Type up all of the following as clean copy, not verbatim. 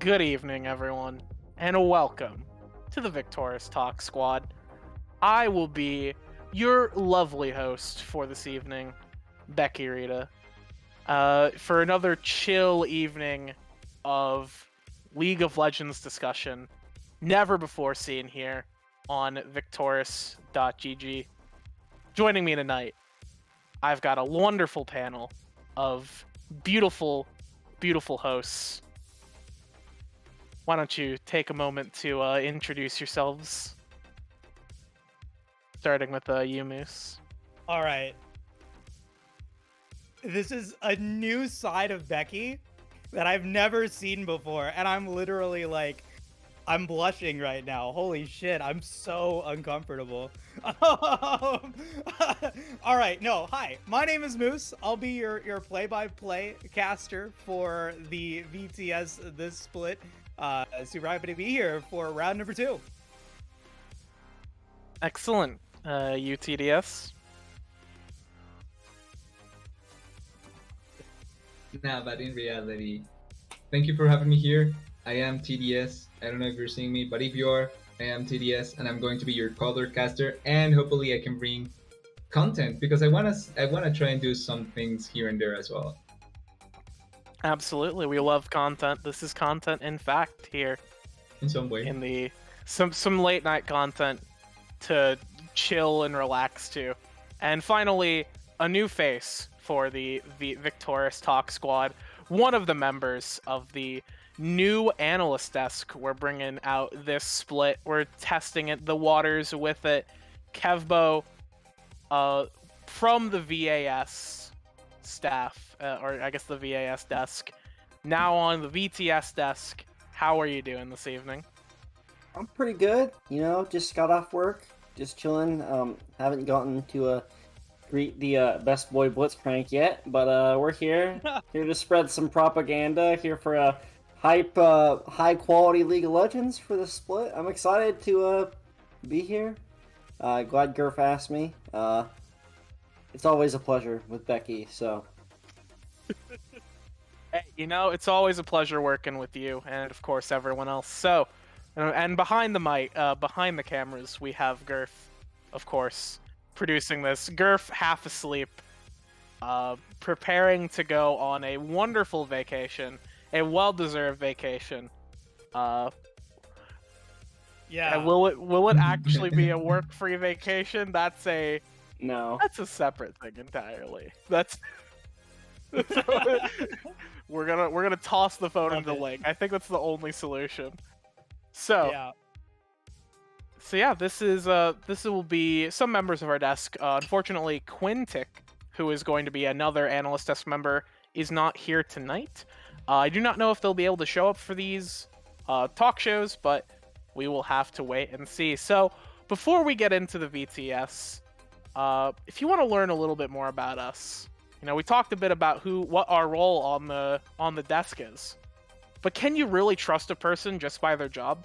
Good evening, everyone, and welcome to the Victoris Talk Squad. I will be your lovely host for this evening, Becky Rita, for another chill evening of League of Legends discussion, never before seen here on Victoris.gg. Joining me tonight, I've got a wonderful panel of beautiful, beautiful hosts. Why don't you take a moment to introduce yourselves? Starting with you, Moose. All right. This is a new side of Becky that I've never seen before, and I'm literally like, I'm blushing right now. Holy shit, I'm so uncomfortable. All right, no, hi. My name is Moose. I'll be your play-by-play caster for the VTS this split. Super happy to be here for round number 2. Excellent. UTDS. Nah, but in reality, thank you for having me here. I am TDS. I don't know if you're seeing me, but if you are, I am TDS, and I'm going to be your color caster, and hopefully I can bring content because I wanna try and do some things here and there as well. Absolutely, we love content. This is content, in fact, here In some way. in the some late night content to chill and relax to. And finally, a new face for the Victoris Talk Squad. One of the members of the new analyst desk we're bringing out this split. We're testing it, the waters with it. Kevbo, from the VAS staff, or I guess the VAS desk, now on the VTS desk. How are you doing this evening? I'm pretty good, just got off work, just chilling. Haven't gotten to greet the Best Boy Blitzcrank yet, but we're here to spread some propaganda, here for a high quality League of Legends for the split. I'm excited to be here. Glad Gurf asked me. It's always a pleasure with Becky, so. Hey, it's always a pleasure working with you, and of course everyone else. So, and behind the mic, behind the cameras, we have Gurf, of course, producing this. Gurf half asleep, preparing to go on a wonderful vacation, a well-deserved vacation. Yeah. And will it actually be a work-free vacation? No. That's a separate thing entirely. That's we're gonna toss the phone into the lake. I think that's the only solution. So yeah, this will be some members of our desk. Unfortunately, Quintic, who is going to be another analyst desk member, is not here tonight. I do not know if they'll be able to show up for these talk shows, but we will have to wait and see. So before we get into the VTS, if you want to learn a little bit more about us, we talked a bit about what our role on the desk is. But can you really trust a person just by their job?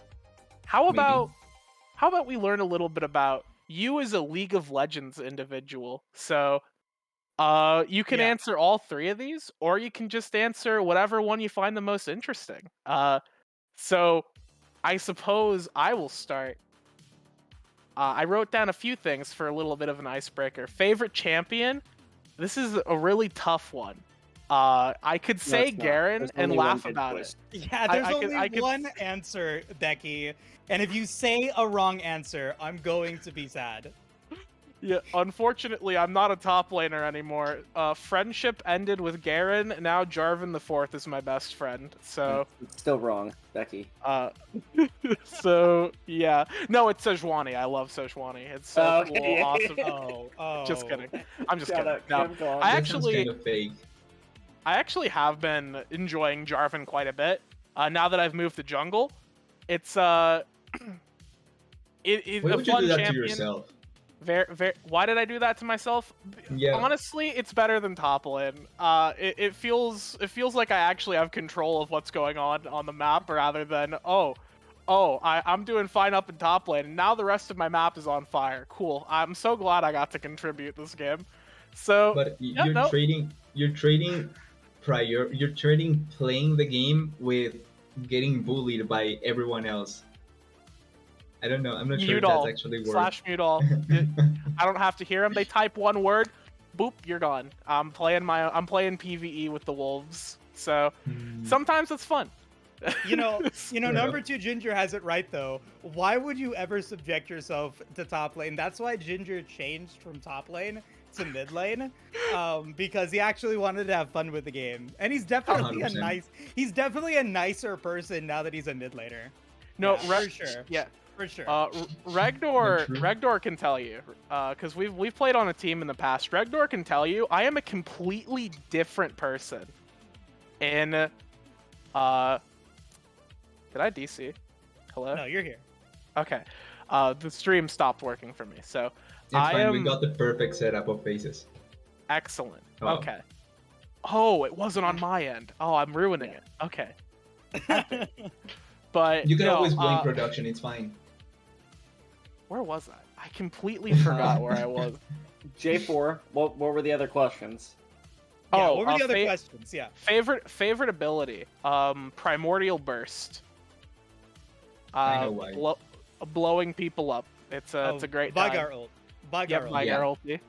How about we learn a little bit about you as a League of Legends individual? So, you can answer all three of these, or you can just answer whatever one you find the most interesting. So I suppose I will start. I wrote down a few things for a little bit of an icebreaker. Favorite champion? This is a really tough one. I could say Garen and laugh about it. Yeah, there's only one answer, Becky. And if you say a wrong answer, I'm going to be sad. Yeah, unfortunately, I'm not a top laner anymore. Friendship ended with Garen. Now Jarvan the Fourth is my best friend. So It's still wrong, Becky. So yeah, no, it's Sejuani. I love Sejuani. It's so cool, awesome. Oh, just kidding. I'm just Shut kidding. up, No, That sounds kind of fake. I actually have been enjoying Jarvan quite a bit. Now that I've moved to jungle, it's Why it's would a you fun do that champion. to yourself? Why did I do that to myself? Yeah. Honestly, it's better than top lane. It feels like I actually have control of what's going on the map rather than I'm doing fine up in top lane and now the rest of my map is on fire. Cool. I'm so glad I got to contribute this game. So, But you're trading playing the game with getting bullied by everyone else. I don't know. I'm not sure Mute if that's all. actually Slash mute all. I don't have to hear them. They type one word, boop, you're gone. I'm playing PvE with the wolves. So sometimes it's fun. You know, Fair number enough. 2 Ginger has it right though. Why would you ever subject yourself to top lane? That's why Ginger changed from top lane to mid lane, because he actually wanted to have fun with the game, and he's definitely 100%. he's definitely a nicer person now that he's a mid laner. No, Yeah, for sure. Yeah. For sure. Regdor, True. Regdor can tell you, because we've played on a team in the past. Regdor can tell you, I am a completely different person. In, did I DC? Hello? No, you're here. Okay. The stream stopped working for me, so It's I fine. We am got the perfect setup of faces. excellent. Oh. Okay. Oh, it wasn't on my end. Oh, I'm ruining it. Okay. But You can no, always blame production. It's fine. where was I? I completely forgot where I was. J4. What were the other questions? Yeah, Oh, what were the other fa- questions? Yeah. favorite ability? Primordial Burst. I know why. Blowing people up. It's a great time. Vygar ult. Vygar Yep, ult. Vygar Yeah. ulti.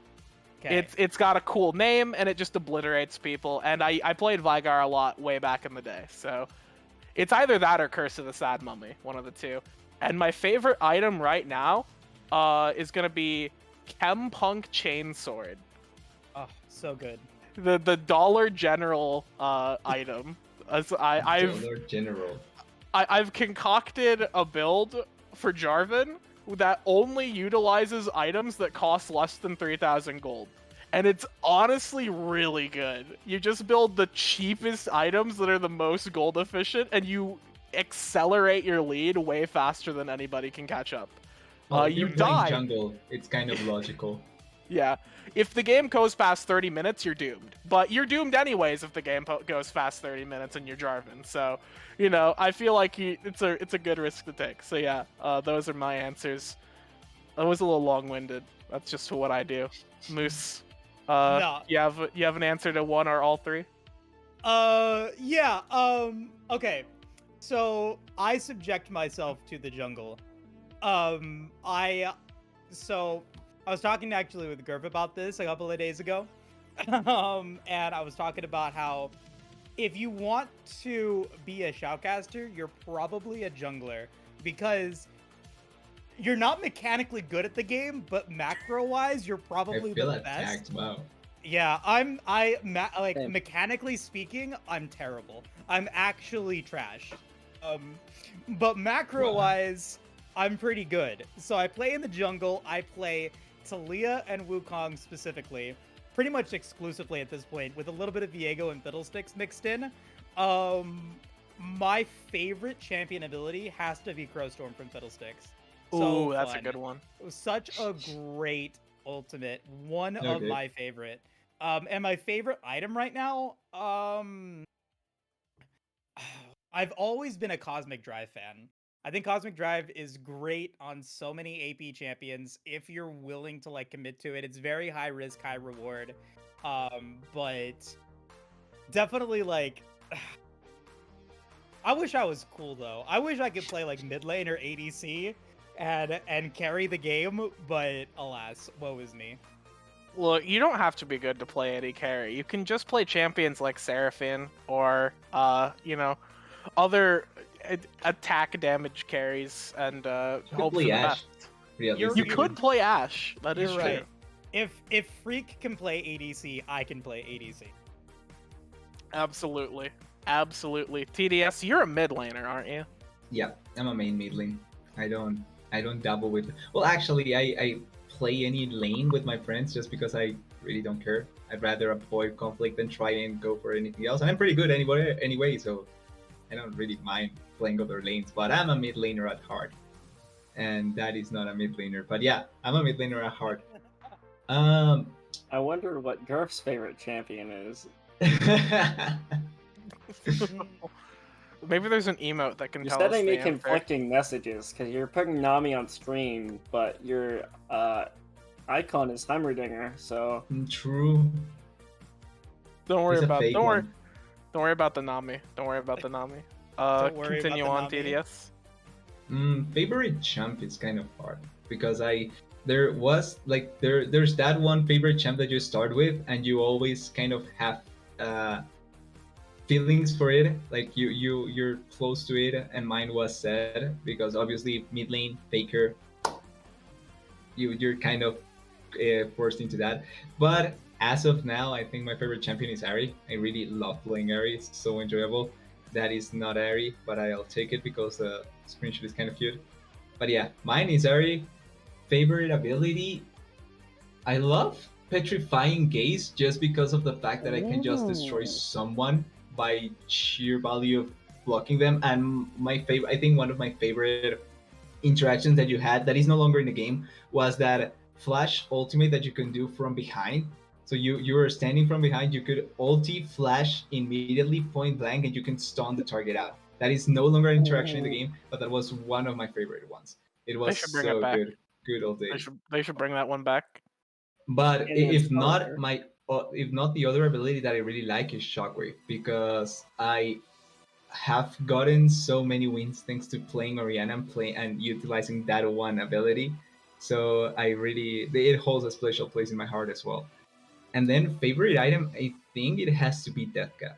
Okay. It's got a cool name and it just obliterates people. And I played Vygar a lot way back in the day, so it's either that or Curse of the Sad Mummy, one of the two. And my favorite item right now, is gonna be Chem Punk Chainsword, Oh, so good. the Dollar General item. As Dollar General. I've concocted a build for Jarvan that only utilizes items that cost less than 3,000 gold. And it's honestly really good. You just build the cheapest items that are the most gold efficient, and you accelerate your lead way faster than anybody can catch up. Well, if You you're playing die. jungle, it's kind of logical. Yeah. If the game goes past 30 minutes, you're doomed. But you're doomed anyways if the game goes past 30 minutes and you're Jarvan. So, I feel like it's a good risk to take. So yeah, those are my answers. That was a little long-winded. That's just what I do. Moose, No. you have an answer to one or all three? Yeah. Okay. So I subject myself to the jungle. I was talking actually with Gurv about this a couple of days ago. And I was talking about how if you want to be a shoutcaster, you're probably a jungler because you're not mechanically good at the game, but macro-wise, you're probably I feel the attacked. best. Wow. Yeah, Same. mechanically speaking, I'm terrible. I'm actually trash. But macro-wise, I'm pretty good. So I play in the jungle. I play Talia and Wukong specifically, pretty much exclusively at this point, with a little bit of Viego and Fiddlesticks mixed in. My favorite champion ability has to be Crowstorm from Fiddlesticks. So Ooh, that's a fun. good one. It was such a great ultimate. One of Okay. my favorite. And my favorite item right now, I've always been a Cosmic Drive fan. I think Cosmic Drive is great on so many AP champions if you're willing to commit to it. It's very high risk, high reward. But definitely I wish I was cool though. I wish I could play mid lane or ADC and carry the game, but alas, woe is me. Look, you don't have to be good to play AD carry. You can just play champions like Seraphine or, other attack damage carries and hope for Hopefully the Ash. best. Realistically. You could play Ash. That is You're true. right. If Freak can play ADC, I can play ADC. Absolutely. Absolutely. TDS, you're a mid laner, aren't you? Yeah, I'm a main mid lane. I don't dabble with. Well, actually, I play any lane with my friends just because I really don't care. I'd rather avoid conflict than try and go for anything else. And I'm pretty good anyway, so I don't really mind playing other lanes. But I'm a mid laner at heart, and that is not a mid laner. But yeah, I'm a mid laner at heart. I wonder what Garf's favorite champion is. Maybe there's an emote that can You're tell us sending the me answer. conflicting messages because you're putting Nami on stream, but your icon is Heimerdinger, so True. Don't worry It's a about fake don't worry one. don't worry about the Nami. Don't worry about the Nami. Don't worry about Continue the on, Nami. TDS. Favorite champ is kind of hard because there was like there's that one favorite champ that you start with and you always kind of have feelings for it, like you're close to it, and mine was Zed because obviously mid lane Faker, you're kind of forced into that. But as of now, I think my favorite champion is Ari. I really love playing Ari. It's so enjoyable. That is not Ari, but I'll take it because the screenshot is kind of cute. But yeah, mine is Ari. Favorite ability, I love Petrifying Gaze just because of the fact that I can just destroy Ooh. someone by sheer value of blocking them. And my favorite, I think one of my favorite interactions that you had that is no longer in the game was that flash ultimate that you can do from behind. So you were standing from behind, you could ulti flash immediately point blank, and you can stun the target out. That is no longer an interaction in the game, but that was one of my favorite ones. It They was should bring it so back. good all day. They should bring that one back. But And then if not Starter. if not, the other ability that I really like is Shockwave because I have gotten so many wins thanks to playing Orianna and utilizing that one ability. So it holds a special place in my heart as well. And then favorite item, I think it has to be Death Cap.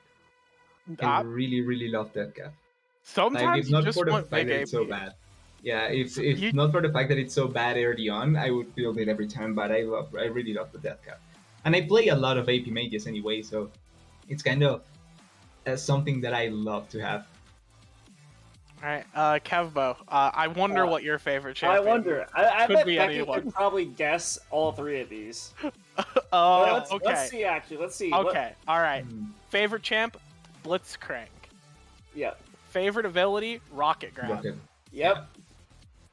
I Uh, really love Death Cap. Like if Sometimes you not just for the want fact big that it's so AP. bad. Yeah, if You not for the fact that it's so bad early on, I would build it every time. But I really love the Death Cap, and I play a lot of AP mages anyway, so it's kind of something that I love to have. All right, Kevbo. I wonder what your favorite I champion. wonder. I Could bet be Becky anyone. could probably guess all three of these. Oh, Let's okay. see. Actually, let's see. Okay, all right. Hmm. Favorite champ, Blitzcrank. Yep. Favorite ability, Rocket Grab. Rocket. Yep.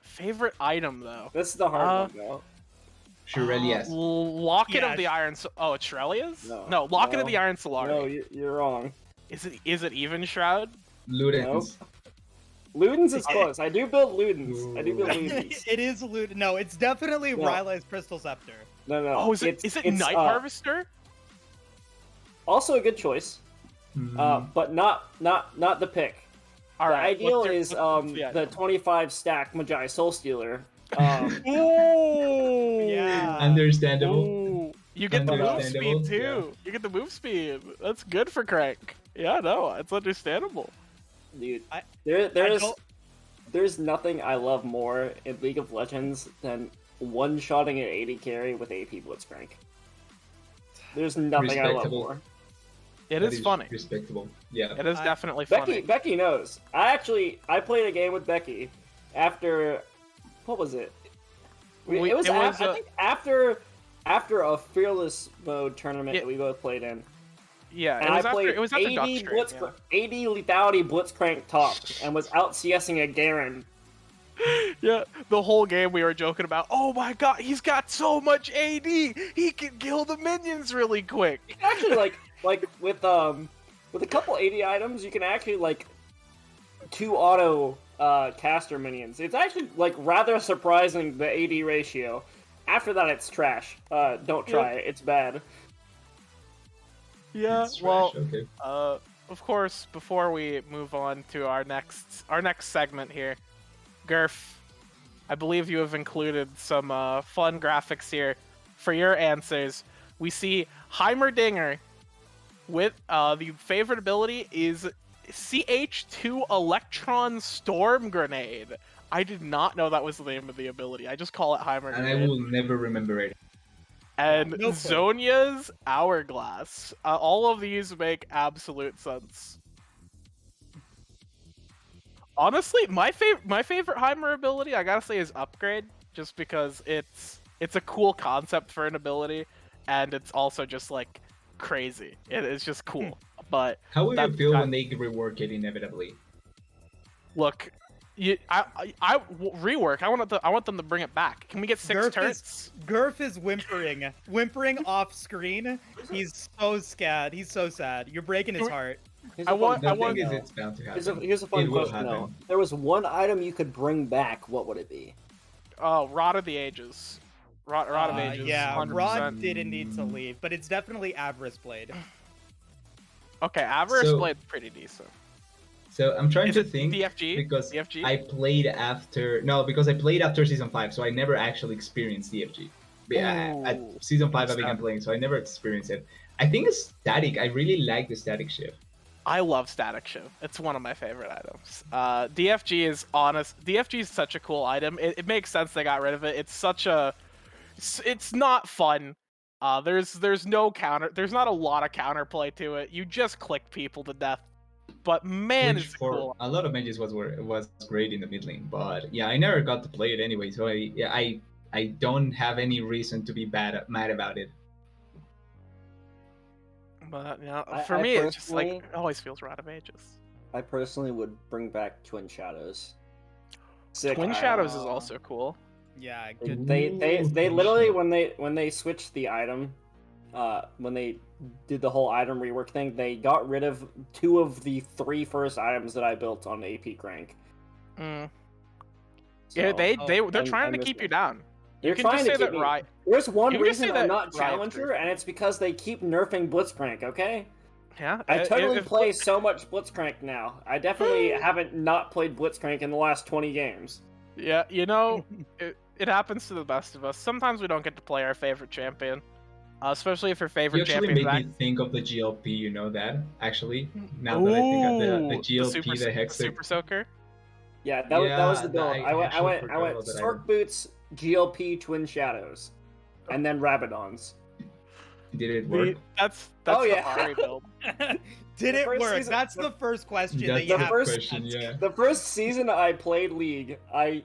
Favorite item though, This is the hard one, though. Shurelias. Locket Yeah, of the Iron. Oh, it's Shrelia's? No, Locket of no. the Iron Solari. No, you're wrong. Is it even Shroud? Ludens. Ludens is close. I do build Ludens. I do build Ooh. Ludens. It is Lud. No, it's definitely No. Ryla's Crystal Scepter. No, no. Oh, is it it's Night Harvester? Also a good choice, Hmm. but not the pick. All The right. ideal what's is the the item? 25 stack Magi Soul Stealer. Um, Ooh. Yeah. Understandable. Ooh. You get the move Understandable, speed too. You get the move speed. That's good for Crank. Yeah, no, it's understandable. dude, I there's don't- nothing I love more in League of Legends than one-shotting an 80 carry with AP Blitzcrank. There's nothing I love Respectable. more. It That is funny. Respectable. Yeah. It is I- definitely funny. Becky knows. I played a game with Becky after what was it? We- It was, it was, I think after a fearless mode tournament Yeah. that we both played in. Yeah, And it was I after played it was after 80 Duck Stream, yeah. 80 lethality Blitzcrank top and was out CSing a Garen. Yeah, the whole game we were joking about. Oh my god, he's got so much AD. He can kill the minions really quick. Actually, like with a couple 80 items, you can actually like 2 auto caster minions. It's actually like rather surprising the AD ratio. After that, it's trash. Don't try it. It's bad. Yeah. It's trash, Well, okay. of course, before we move on to our next segment here, Gurf, I believe you have included some fun graphics here for your answers. We see Heimerdinger with the favorite ability is CH2 Electron Storm Grenade. I did not know that was the name of the ability. I just call it Heimerdinger. And I will never remember it. And No clue. Zonia's Hourglass. All of these make absolute sense. Honestly, my favorite Heimer ability, I gotta say, is Upgrade, just because it's a cool concept for an ability, and it's also just like crazy. It's just cool. But How will you That- feel that- when they rework it inevitably? look, rework. I want them to bring it back. Can we get 6 Gurf turrets? Gurf is whimpering off screen. He's so scared. He's so sad. You're breaking his heart. Here's I a want- fun The want- thing is, though. it's bound to happen. Here's a fun It will question though. happen. If there was one item you could bring back, what would it be? Oh, Rod of the Ages. Rod of Ages. Yeah, 100%. Rod didn't need to leave, but it's definitely Avarice Blade. Okay, Avarice So- Blade's pretty decent. So I'm trying Is to it think DFG? because DFG? I played after because I played after season 5, so I never actually experienced DFG. At Ooh, season 5 I began sad. playing, so I never experienced it. I think it's static. I really like the static shift. I love Static Shiv. It's one of my favorite items. DFG is honest. DFG is such a cool item. It makes sense they got rid of it. It's such a. It's not fun. There's no counter. There's not a lot of counterplay to it. You just click people to death. But man, Which is it for cool. a lot of mages was great in the mid lane. But yeah, I never got to play it anyway, so I don't have any reason to be mad about it. But yeah, I- for I me, it's just like personally- it always feels right of ages. I personally would bring back Twin Shadows. Sick Twin item. Shadows is also cool. Yeah, They good. they Ooh, literally Twin when they switched the item, when they did the whole item rework thing, they got rid of 2 of the 3 first items that I built on AP crank. Mm. So, Yeah, they're I'm- trying I'm to missing keep you it. down. They're You can trying just to say keep that me. right. There's one You can just reason say I'm that not Riot Challenger, Freeze. and it's because they keep nerfing Blitzcrank. Okay. Yeah, I totally if- play so much Blitzcrank now. I definitely haven't not played Blitzcrank in the last 20 games. Yeah, you know, it happens to the best of us. Sometimes we don't get to play our favorite champion, especially if your You favorite actually champion. made me think of the GLP. You know that actually. Now Ooh, that I think of the the GLP, the Hex. super soaker. Yeah, that was Yeah, the build. I actually went forgot about that Stork item. Boots, GLP, Twin Shadows, and then Rabadons. Did it work? That's Oh, the yeah. Ari build. Did The it first work? season- That's the- the first question That's that you the have first to question. ask. Yeah. The first season I played League, I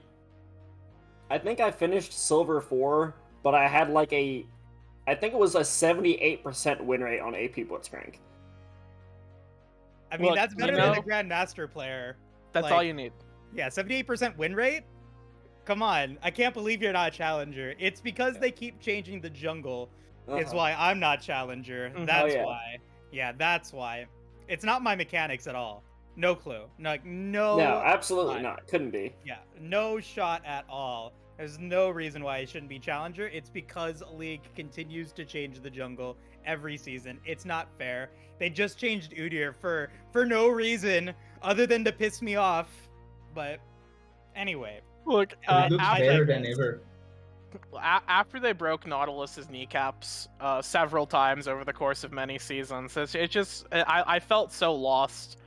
think I finished Silver 4, but I had like I think it was a 78% win rate on AP Blitzcrank. I mean, Look, that's you better know- than a Grandmaster player. That's Like, all you need. Yeah, 78% win rate? Come on. I can't believe you're not Challenger. It's because they keep changing the jungle is Uh-huh. why I'm not Challenger. Mhm. That's Oh, yeah. why. Yeah, that's why. It's not my mechanics at all. No clue. No, No, absolutely shot. not. Couldn't be. Yeah, no shot at all. There's no reason why it shouldn't be Challenger. It's because League continues to change the jungle every season. It's not fair. They just changed Udyr for no reason other than to piss me off. But anyway, Look, It looks I better digress. than ever. after they broke Nautilus's kneecaps several times over the course of many seasons, it just I felt so lost.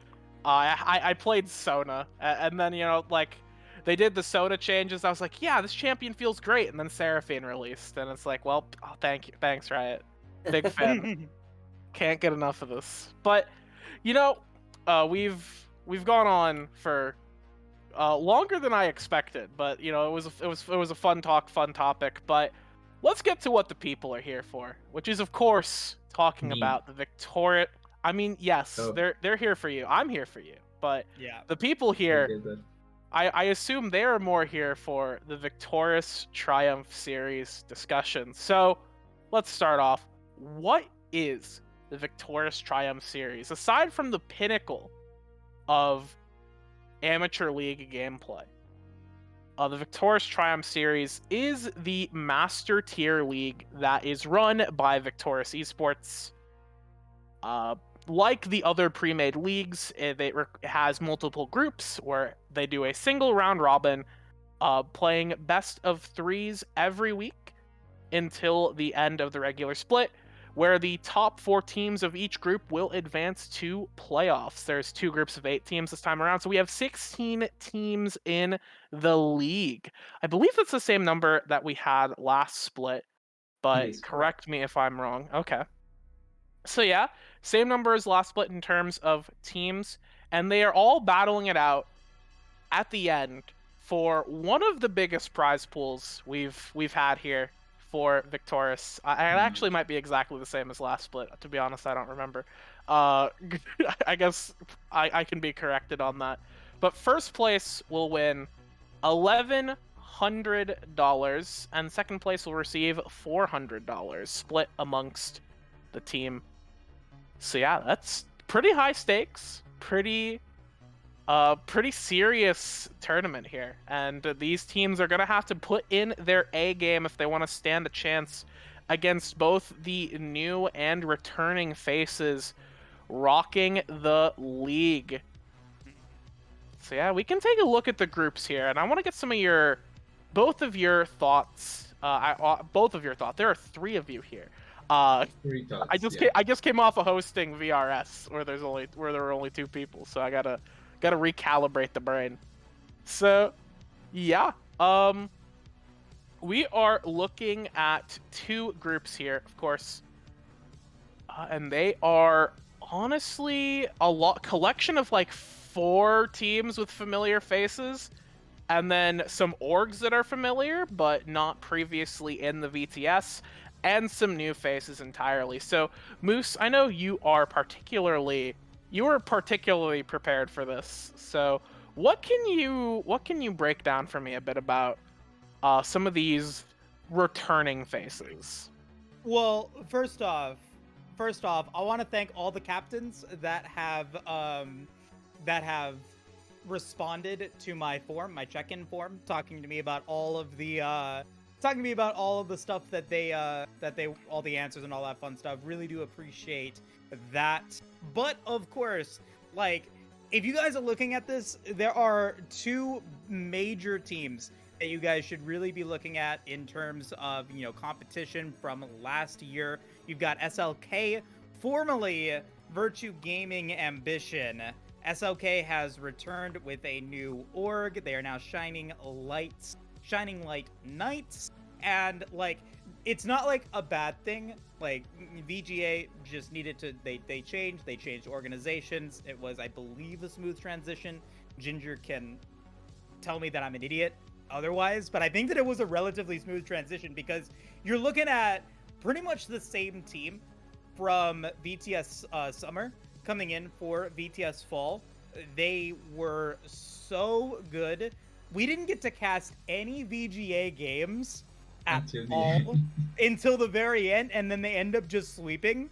I played Sona, and then like they did the Sona changes. I was like, yeah, this champion feels great, and then Seraphine released, and it's like, well, thanks Riot, big fan, can't get enough of this. But we've gone on for longer than I expected, but it was a fun topic. But let's get to what the people are here for, which is of course talking Me. about the Victoria. I mean, yes, Oh. they're here for you. I'm here for you, but yeah. the people here, Okay, but I assume they are more here for the Victoris Triumph Series discussion. So let's start off. What is the Victoris Triumph Series aside from the pinnacle of amateur league gameplay? The Victoris Triumph Series is the master tier league that is run by Victoris Esports. Like the other pre-made leagues, it has multiple groups where they do a single round robin, playing best of threes every week until the end of the regular split, where the top 4 teams of each group will advance to playoffs. There's 2 groups of 8 teams this time around, so we have 16 teams in the league. I believe that's the same number that we had last split, but is correct me if I'm wrong. Okay. So yeah, same number as last split in terms of teams, and they are all battling it out at the end for one of the biggest prize pools we've had here for Victoris. It actually might be exactly the same as last split. To be honest, I don't remember. I guess I can be corrected on that. But first place will win $1,100, and second place will receive $400, split amongst the team. So yeah, that's pretty high stakes, pretty serious tournament here, and these teams are gonna have to put in their A game if they want to stand a chance against both the new and returning faces rocking the league. So yeah, we can take a look at the groups here, and I want to get some of both of your thoughts. Both of your thoughts. There are 3 of you here. Three I thoughts. just Yeah. I just came off of hosting VRS where there were only 2 people, so I gotta recalibrate the brain. So yeah, we are looking at 2 groups here, of course, and they are honestly a collection of like 4 teams with familiar faces, and then some orgs that are familiar but not previously in the VTS, and some new faces entirely. So Moose, I know you were particularly prepared for this. So what can you break down for me a bit about some of these returning faces? Well, first off, I want to thank all the captains that have responded to my form, my check-in form, talking to me about all of the stuff that they all the answers and all that fun stuff. Really do appreciate that. But of course, like, if you guys are looking at this, there are 2 major teams that you guys should really be looking at in terms of, competition from last year. You've got SLK, formerly Virtue Gaming Ambition. SLK has returned with a new org. They are now Shining Light Knights. And, like, it's not, like, a bad thing. Like, VGA just needed to, they changed organizations. It was, I believe, a smooth transition. Ginger can tell me that I'm an idiot otherwise, but I think that it was a relatively smooth transition because you're looking at pretty much the same team from VTS Summer coming in for VTS Fall. They were so good. We didn't get to cast any VGA games at all until the very end, and then they end up just sweeping.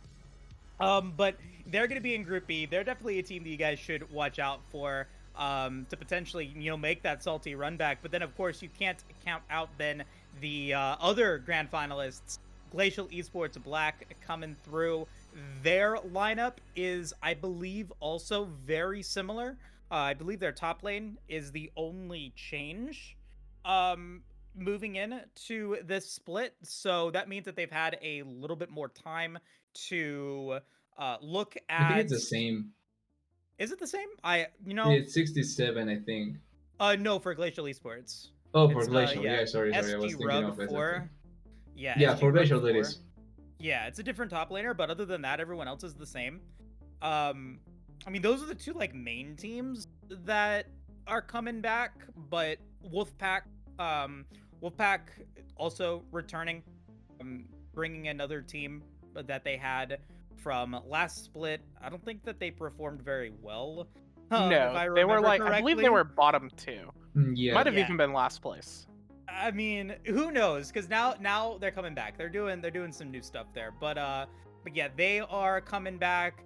But they're going to be in Group B. They're definitely a team that you guys should watch out for. To potentially, make that salty run back. But then, of course, you can't count out then the other grand finalists, Glacial Esports Black, coming through. Their lineup is, I believe, also very similar. I believe their top lane is the only change moving in to this split. So that means that they've had a little bit more time to look at... I think it's the same. Is it the same? It's 67, I think. No, for Glacial Esports. Oh, for Glacial. Yeah, sorry. I SG was thinking Rug of 4. Yeah, SG for Rug Glacial 4. it is. Yeah, it's a different top laner, but other than that, everyone else is the same. I mean, those are the 2 like main teams that are coming back, but Wolfpack also returning, bringing another team that they had from last split. I don't think that they performed very well. No, they were like, I believe they were bottom 2. Yeah, might have even been last place. I mean, who knows? Because now they're coming back. They're doing some new stuff there. But yeah, they are coming back.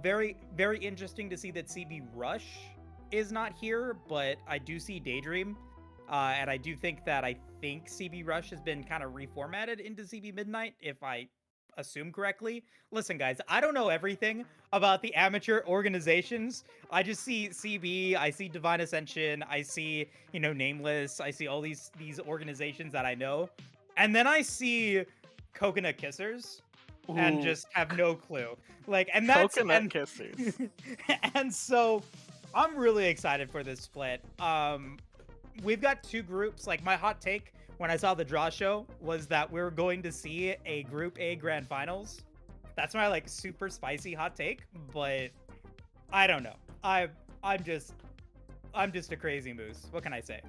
Very, very interesting to see that CB Rush is not here, but I do see Daydream. And I do think that CB Rush has been kind of reformatted into CB Midnight, if I assume correctly. Listen, guys, I don't know everything about the amateur organizations. I just see CB, I see Divine Ascension, I see, Nameless, I see all these organizations that I know. And then I see Coconut Kissers and just have no clue. Like, and that's Coconut Kissers. And so I'm really excited for this split. We've got 2 groups. Like, my hot take when I saw the draw show was that we were going to see a Group A Grand Finals. That's my, like, super spicy hot take, but I don't know. I'm just a crazy moose. What can I say?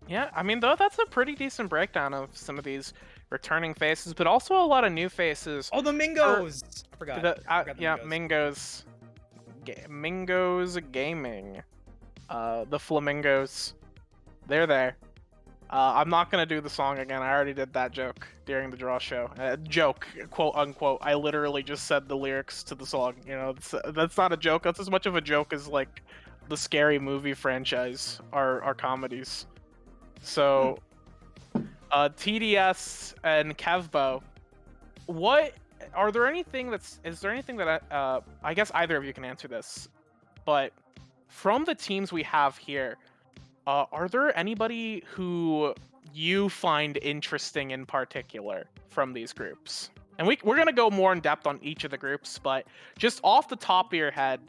Yeah, I mean, though, that's a pretty decent breakdown of some of these returning faces, but also a lot of new faces. Oh, the Mingos! I forgot. Yeah, Mingos. Mingos Gaming. The Flamingos. They're there. I'm not gonna do the song again. I already did that joke during the draw show. Joke, quote unquote. I literally just said the lyrics to the song. That's not a joke. That's as much of a joke as like the Scary Movie franchise are comedies. So, TDS and Kevbo, is there anything that I guess either of you can answer this, but from the teams we have here, are there anybody who you find interesting in particular from these groups? And we're gonna go more in depth on each of the groups, but just off the top of your head,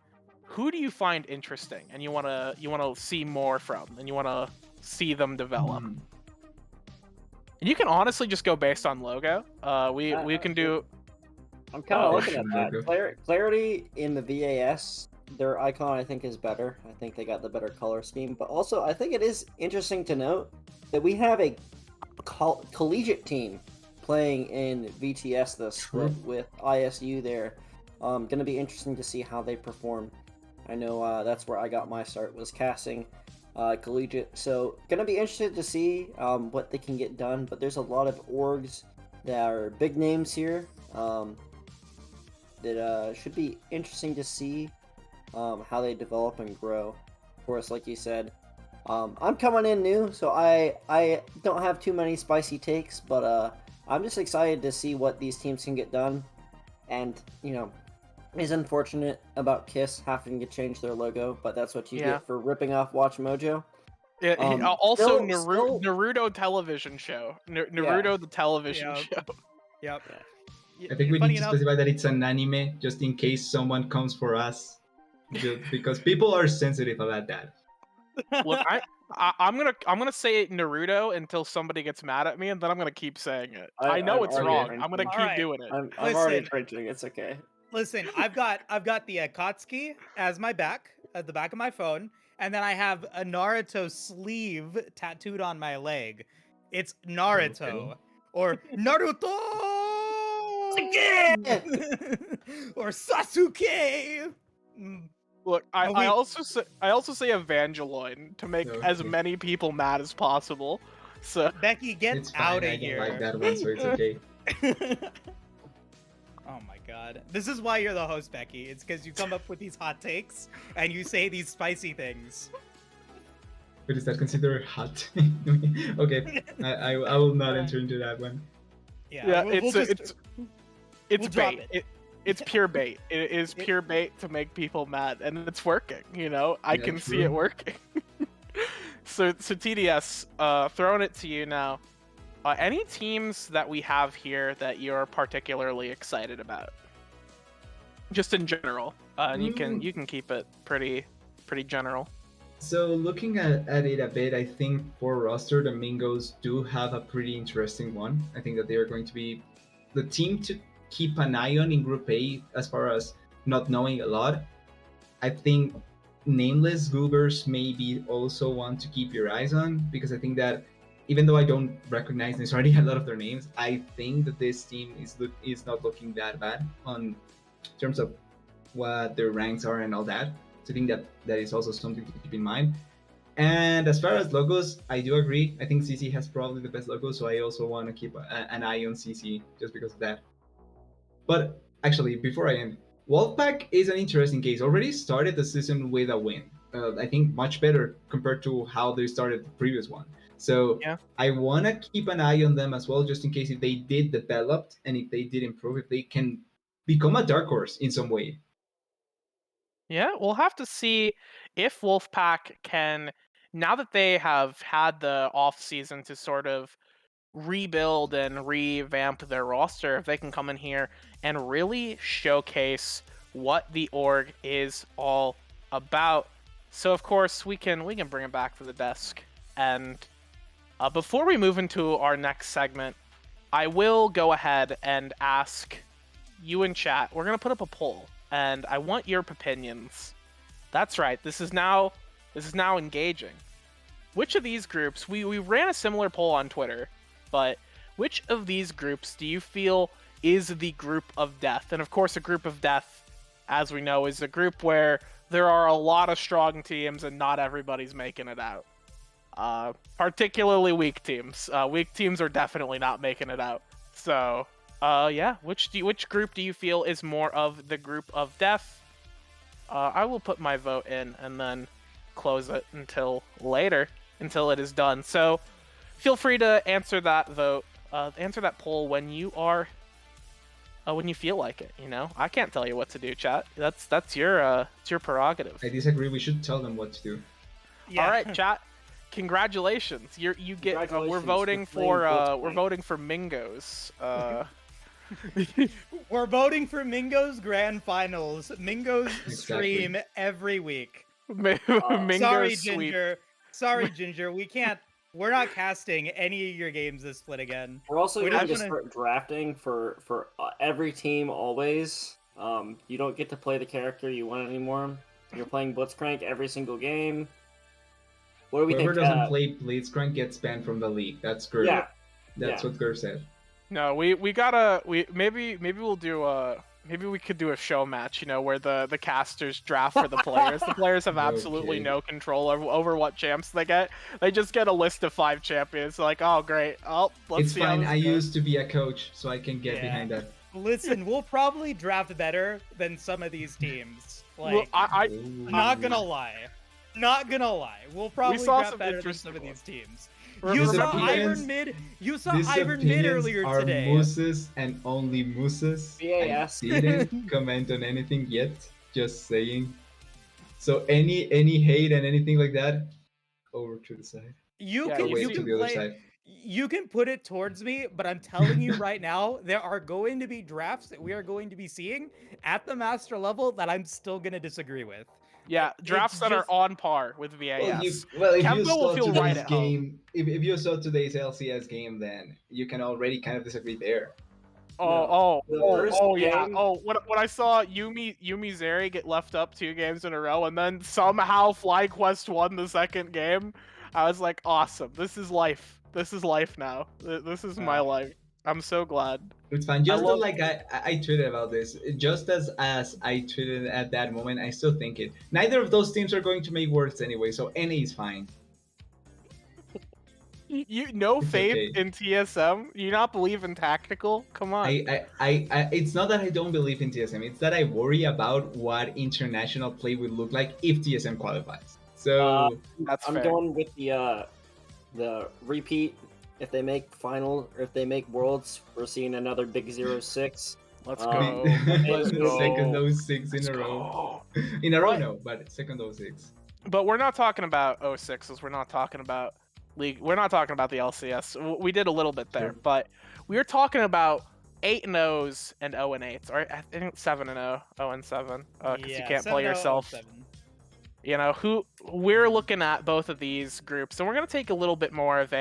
who do you find interesting and you wanna see more from, and you wanna see them develop? Hmm. And you can honestly just go based on logo. We can do. I'm kind of Oh, looking at that. logo. Clarity in the VAS, their icon I think is better. I think they got the better color scheme. But also, I think it is interesting to note that we have a collegiate team playing in VTS this split with ISU there. Gonna be interesting to see how they perform. I know that's where I got my start, was casting collegiate. So gonna be interested to see what they can get done. But there's a lot of orgs that are big names here. That should be interesting to see how they develop and grow. Of course, like you said, I'm coming in new, so I don't have too many spicy takes, but I'm just excited to see what these teams can get done. And, you know, it's unfortunate about KISS having to change their logo, but that's what you get for ripping off Watch Mojo. Yeah, also still- Naruto television show. Naruto the television Yeah. show. Yep. I think we Funny need to enough, specify that it's an anime, just in case someone comes for us, because people are sensitive about that. Look, I'm gonna say Naruto until somebody gets mad at me, and then I'm gonna keep saying it. I know I'm it's already wrong. cringing. I'm gonna keep Alright. doing it. I'm already Listen. cringing. It's okay. Listen, I've got the Akatsuki as my back at the back of my phone, and then I have a Naruto sleeve tattooed on my leg. It's Naruto Okay. or Naruto or Sasuke. Mm, Look, I But we- also say Evangelion to make as Okay. many people mad as possible. So Becky, get It's fine. out of I don't here. like that one, so it's okay. Oh my god. This is why you're the host, Becky. It's because you come up with these hot takes and you say these spicy things. But is that considered hot? Okay, I will not enter into that one. yeah, we'll it's we'll drop bait. It's pure bait. It is pure bait to make people mad, and it's working. You know, I Yeah, can see true. it working. So TDS, throwing it to you now. Any teams that we have here that you're particularly excited about? Just in general, and you can keep it pretty general. So looking at it a bit, I think for roster, the Mingos do have a pretty interesting one. I think that they are going to be the team to keep an eye on in Group A as far as not knowing a lot. I think nameless Goobers maybe also one to keep your eyes on, because I think that even though I don't recognize necessarily a lot of their names, I think that this team is not looking that bad on terms of what their ranks are and all that. So I think that is also something to keep in mind. And as far as logos, I do agree. I think CC has probably the best logo, so I also want to keep an eye on CC just because of that. But actually, before I end, Wolfpack is an interesting case. Already started the season with a win. I think much better compared to how they started the previous one. So Yeah. I want to keep an eye on them as well, just in case if they did develop and if they did improve, if they can become a dark horse in some way. Yeah, we'll have to see if Wolfpack can, now that they have had the off season to sort of rebuild and revamp their roster, if they can come in here and really showcase what the org is all about. So of course we can bring it back to the desk. And before we move into our next segment, I will go ahead and ask you in chat. We're gonna put up a poll, and I want your opinions. That's right. This is now engaging. Which of these groups, we ran a similar poll on Twitter, but which of these groups do you feel is the group of death? And of course, a group of death, as we know, is a group where there are a lot of strong teams and not everybody's making it out. Particularly weak teams. Weak teams are definitely not making it out. So, yeah, which group do you feel is more of the group of death? I will put my vote in and then close it until later, until it is done. So, feel free to answer that vote, answer that poll when you are when you feel like it. I can't tell you what to do, chat. That's your it's your prerogative. I disagree. We should tell them what to do. Yeah. All right, chat. Congratulations. You get. We're Congratulations, voting you're playing for Blitzcrank. we're voting for Mingos. We're voting for Mingo's Grand Finals. Mingo's stream Exactly. every week. Mingos Sorry, sweep. Ginger. Sorry, Ginger. We can't. We're not casting any of your games this split again. We're also We're going to just gonna- start drafting for every team always. You don't get to play the character you want anymore. You're playing Blitzcrank every single game. What do we Whoever think? doesn't play Blitzcrank gets banned from the league. That's Gurr. Yeah, That's yeah. what Gurr said. No, we gotta maybe we'll do maybe we could do a show match, where the casters draft for the players. The players have absolutely Okay. no control over what champs they get. They just get a list of 5 champions. Like, oh great, let's It's see how fine. this I goes. used to be a coach, so I can get Yeah. behind that. Listen, we'll probably draft better than some of these teams. Like, Well, I not gonna lie. Not gonna lie. We'll probably saw draft some better than interesting some of ones. these teams. Re- You These saw opinions- Iron Mid. You saw These Iron Mid opinions earlier are today. mooses and only mooses. VAS. I didn't comment on anything yet. Just saying. So any hate and anything like that, over to the side. You Yeah, can you Away you see- to can the other play. side. You can put it towards me, but I'm telling you right now, there are going to be drafts that we are going to be seeing at the master level that I'm still gonna disagree with. yeah, drafts that are just- on par with VAS. Well, if Kempo you will saw feel today's right at home. game, if you saw today's LCS game, then you can already kind of disagree there. The first Yeah. game- Oh, when I saw Yumi Zeri get left up 2 games in a row and then somehow FlyQuest won the second game, I was like, awesome. This is life. This is life now. This is my life. I'm so glad. It's fine. Just love- like I tweeted about this, just as I tweeted at that moment, I still think it. Neither of those teams are going to make words anyway, so NA is fine. You no It's faith okay. in TSM? You not believe in tactical? Come on. I it's not that I don't believe in TSM. It's that I worry about what international play would look like if TSM qualifies. So That's I'm fair. going with the repeat. If they make final or if they make worlds, we're seeing another big 0-6. Let's Um, go. Let's go. second 06 Let's in a row. go. In a row, What? no, but second 06. But we're not talking about 06s. We're not talking about league. We're not talking about the LCS. We did a little bit there, Sure. but we were talking about 8-0s and 0-8s. Or I think 7-0, 0-7. Because you can't play 7-0, yourself. 07. Who we're looking at both of these groups, and we're gonna take a little bit more of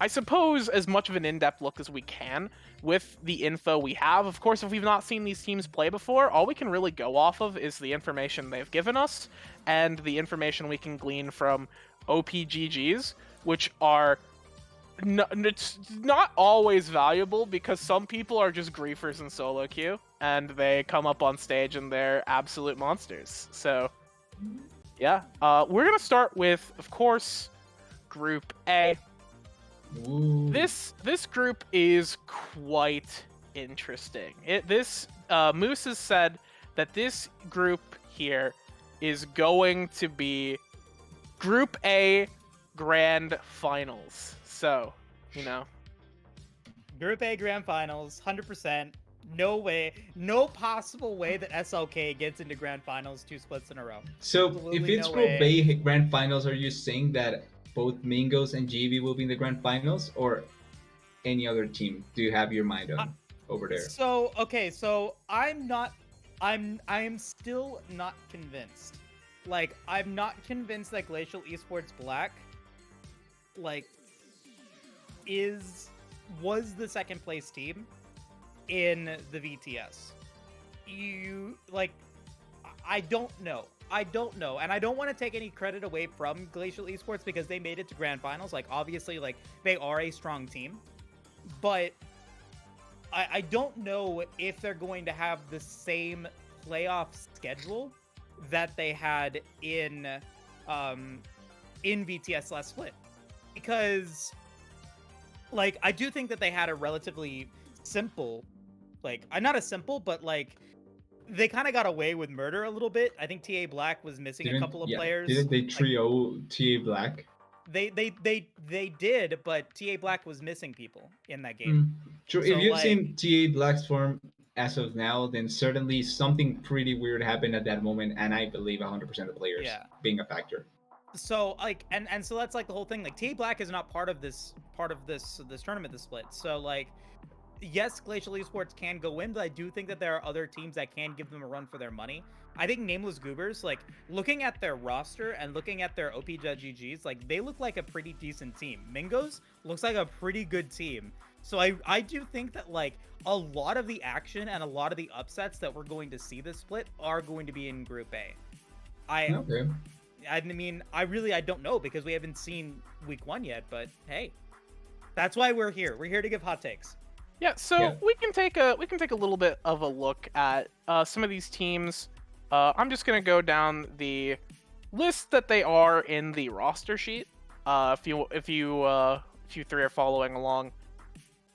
I suppose, as much of an in-depth look as we can with the info we have. Of course, if we've not seen these teams play before, all we can really go off of is the information they've given us and the information we can glean from OPGGs, which are it's not always valuable because some people are just griefers in solo queue and they come up on stage and they're absolute monsters. So, yeah, we're gonna start with, of course, Group A. Ooh. This group is quite interesting. Moose has said that this group here is going to be Group A Grand Finals. So, Group A Grand Finals, 100%. No way, no possible way that SLK gets into Grand Finals 2 splits in a row. So if Absolutely it's no Group way. A Grand Finals, are you saying that both Mingos and GB will be in the Grand Finals, or any other team? Do you have your mind on over there? So I'm still not convinced. Like, I'm not convinced that Glacial Esports Black, like, was the second place team in the VTS. I don't know. And I don't want to take any credit away from Glacial Esports because they made it to Grand Finals. Like, obviously, like, they are a strong team. But I don't know if they're going to have the same playoff schedule that they had in VTS last split. Because, like, I do think that they had a relatively simple, like, not as simple, but, like, they kind of got away with murder a little bit. I think TA Black was missing a couple of players. Didn't they trio TA Black? They did, but TA Black was missing people in that game. True. So, if you've like- seen TA Black's form, as of now, then certainly something pretty weird happened at that moment, and I believe 100% of the players Yeah. being a factor. So like, and so that's like the whole thing. Like, TA Black is not part of this tournament, this split. So like, yes, Glacial Esports can go in, but I do think that there are other teams that can give them a run for their money. I think Nameless Goobers, like, looking at their roster and looking at their OPGGs, like, they look like a pretty decent team. Mingos looks like a pretty good team. So I do think that, like, a lot of the action and a lot of the upsets that we're going to see this split are going to be in Group A. Okay. I mean, I don't know because we haven't seen week 1 yet, but hey, that's why we're here. We're here to give hot takes. Yeah, so Yeah. we can take a little bit of a look at some of these teams. I'm just gonna go down the list that they are in the roster sheet. If you three are following along,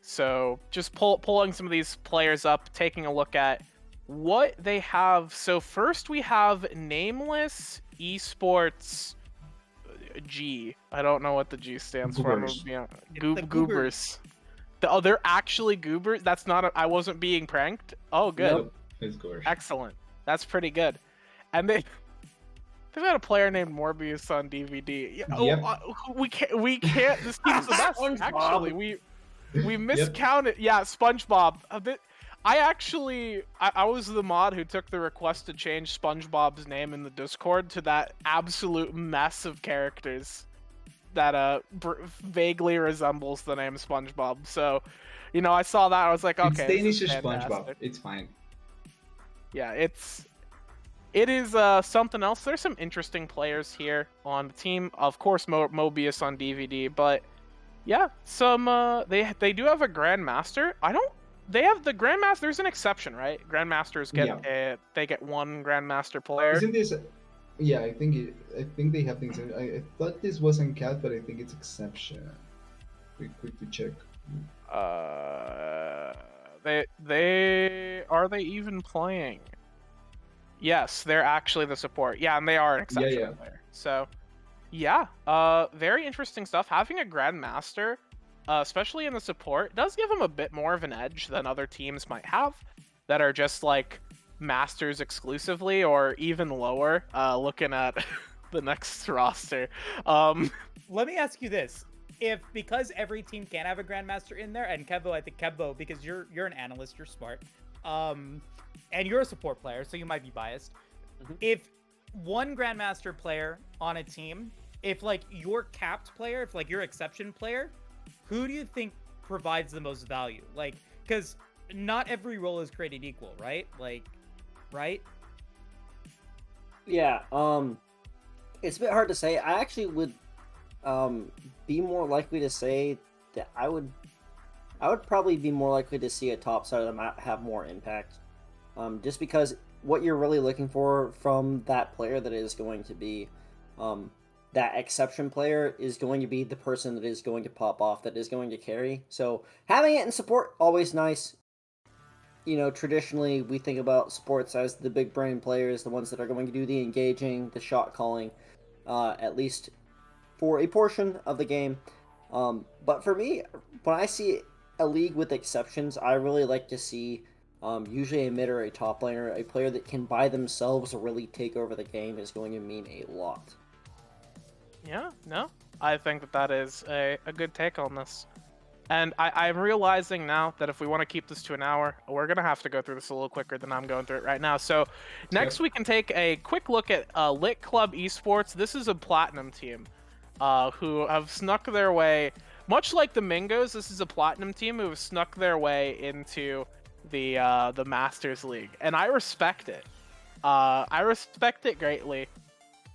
so just pulling some of these players up, taking a look at what they have. So first we have Nameless Esports G. I don't know what the G stands for. I'm gonna Goobers. be hon- It's Goob- the Goobers. Oh, they're actually Goobers? That's not I wasn't being pranked? Oh, good. Nope. It's gorgeous. Excellent. That's pretty good. And they've got a player named Morbius on DVD. Yeah, Yep. we can't. This team's the best. SpongeBob. Actually, we miscounted. Yeah, SpongeBob. I was the mod who took the request to change SpongeBob's name in the Discord to that absolute mess of characters that vaguely resembles the name SpongeBob. So, I saw that, I was like, okay, It's this Danish is SpongeBob. fantastic. It's fine. Yeah, it is something else. There's some interesting players here on the team. Of course, Mobius on DVD, but yeah, some they do have a Grandmaster. They have the Grandmaster. There's an exception, right? Grandmasters get they get one Grandmaster player. Isn't this? Yeah, I think they have things. I thought this wasn't cat, but I think it's exception. We quickly check. They are they even playing? Yes, they're actually the support. Yeah, and they are an exception player. So, yeah, very interesting stuff. Having a Grandmaster, especially in the support, does give them a bit more of an edge than other teams might have that are just like Masters exclusively or even lower. Looking at the next roster. Let me ask you this. Because every team can have a Grandmaster in there, and Kevo, I think Kevo, because you're an analyst, you're smart, and you're a support player, so you might be biased. Mhm. If one Grandmaster player on a team, if like your capped player, if like your exception player, who do you think provides the most value? Like, because not every role is created equal, right? Like, right? Yeah, it's a bit hard to say. I actually would be more likely to say that I would probably be more likely to see a top side of the map have more impact. Just because what you're really looking for from that player that is going to be that exception player is going to be the person that is going to pop off, that is going to carry. So having it in support, always nice. Traditionally we think about supports as the big brain players, the ones that are going to do the engaging, the shot calling, at least for a portion of the game. But for me, when I see a league with exceptions, I really like to see usually a mid or a top laner, a player that can by themselves really take over the game is going to mean a lot. Yeah, no, I think that is a good take on this. And I'm realizing now that if we want to keep this to an hour, we're going to have to go through this a little quicker than I'm going through it right now. So next we can take a quick look at Lit Club Esports. This is a Platinum team who have snuck their way, much like the Mingos, this is a Platinum team who have snuck their way into the Masters League. And I respect it. I respect it greatly.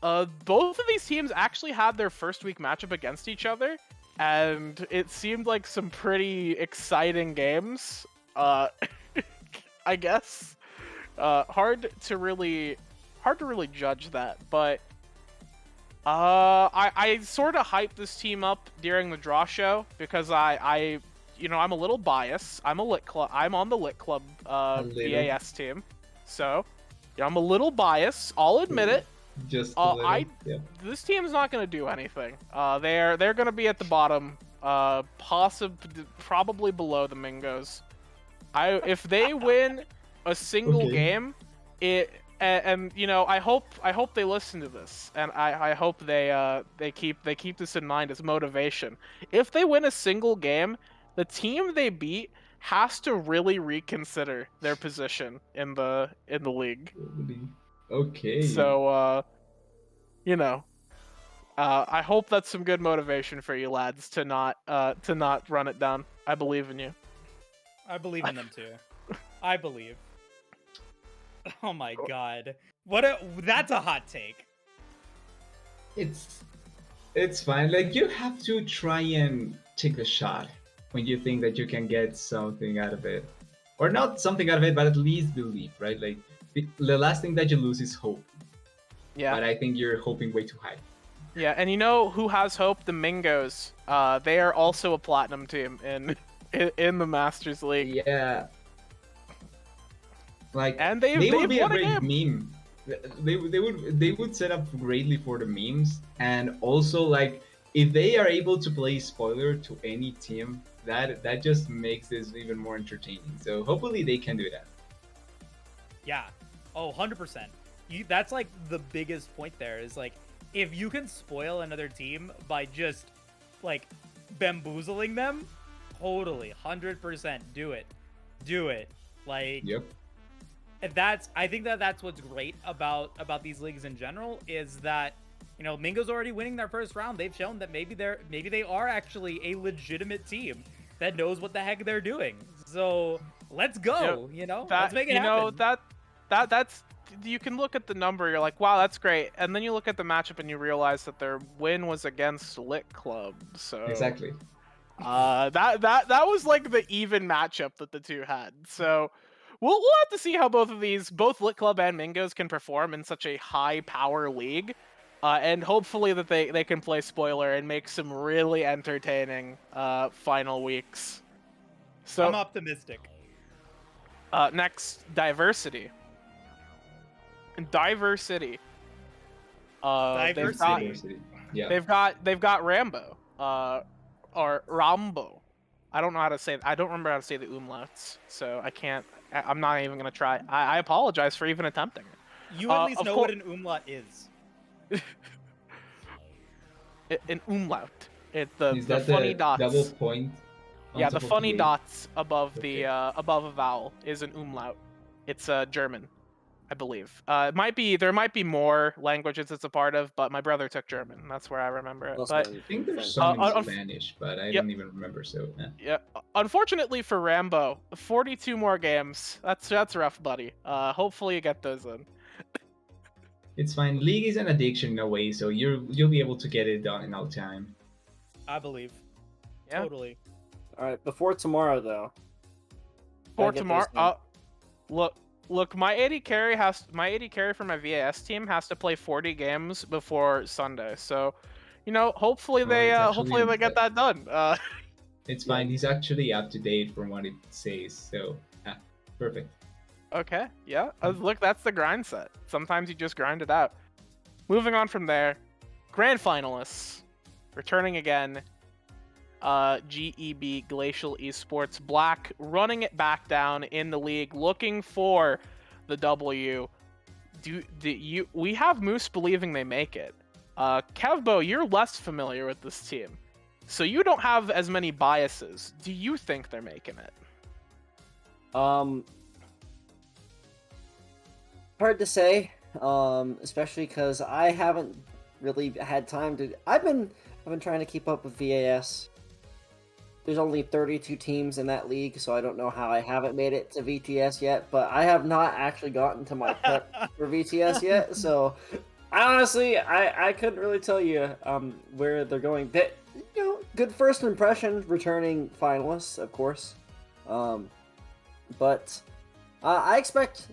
Both of these teams actually had their first week matchup against each other, and it seemed like some pretty exciting games. I guess hard to really judge that, but I sort of hyped this team up during the draw show because I'm a little biased. I'm on the Lit Club VAS team, so I'm a little biased. I'll admit it. Just a little. This team's not going to do anything. They're going to be at the bottom, probably below the Mingos. If they win a single Okay. game, and you know, I hope they listen to this, and I hope they keep this in mind as motivation. If they win a single game, the team they beat has to really reconsider their position in the league. Okay. So you know, I hope that's some good motivation for you lads to not run it down. I believe in you. I believe in them too. I believe. Oh my Cool. god. That's a hot take. It's fine. Like you have to try and take a shot when you think that you can get something out of it, or not something out of it, but at least believe, right? Like the last thing that you lose is hope. Yeah. But I think you're hoping way too high. Yeah, and you know who has hope? The Mingos. They are also a platinum team in the Masters League. Yeah. Like And they they've would be a won a great game. meme. They would set up greatly for the memes, and also like if they are able to play spoiler to any team, that just makes this even more entertaining. So hopefully they can do that. Yeah. Oh, 100%. That's like the biggest point there is like if you can spoil another team by just like bamboozling them, totally 100% do it. Do it. Like Yep. I think that's what's great about these leagues in general is that you know Mingo's already winning their first round. They've shown that maybe they are actually a legitimate team that knows what the heck they're doing. So let's go. You know, let's make it happen. That's you can look at the number. You're like, wow, that's great, and then you look at the matchup and you realize that their win was against Lit Club. So Exactly. that was like the even matchup that the two had. So we'll have to see how both Lit Club and Mingos can perform in such a high power league. And hopefully that they can play spoiler and make some really entertaining final weeks. So I'm optimistic. next, diversity. Diversity. Diversity. Yeah. They've got Rambo. Or Rambo. I don't know how to say. I don't remember how to say the umlauts, so I can't. I'm not even gonna try. I apologize for even attempting it. You at least of know cour- what an umlaut is. An umlaut. It's the Is that funny the dots. double point? On Yeah, top the of funny A? dots above Okay. the above a vowel is an umlaut. It's German, I believe. It might be there might be more languages it's a part of, but my brother took German. That's where I remember it. Also, But I think there's French. some in uh, Spanish, but I yep. don't even remember. So Yeah, unfortunately for Rambo, 42 more games. That's rough, buddy. Hopefully you get those in. it's fine. League is an addiction in a way, so you'll be able to get it done in no time. I believe. Yeah. Totally. All right, before tomorrow though. For Gotta get those tomorrow, done. look, my AD carry for my VAS team has to play 40 games before Sunday. So, you know, hopefully Oh, it's actually they get that done. It's Yeah. fine. He's actually up to date from what it says. So perfect. Okay, yeah. Look, that's the grind set. Sometimes you just grind it out. Moving on from there, grand finalists, returning again. GEB Glacial Esports Black running it back down in the league, looking for the W. We have Moose believing they make it. Kevbo, you're less familiar with this team, so you don't have as many biases. Do you think they're making it? Hard to say, especially because I haven't really had time to. I've been trying to keep up with VAS. There's only 32 teams in that league, so I don't know how I haven't made it to VTS yet. But I have not actually gotten to my prep for VTS yet, so honestly, I couldn't really tell you where they're going. But you know, good first impression, returning finalists, of course. But I expect,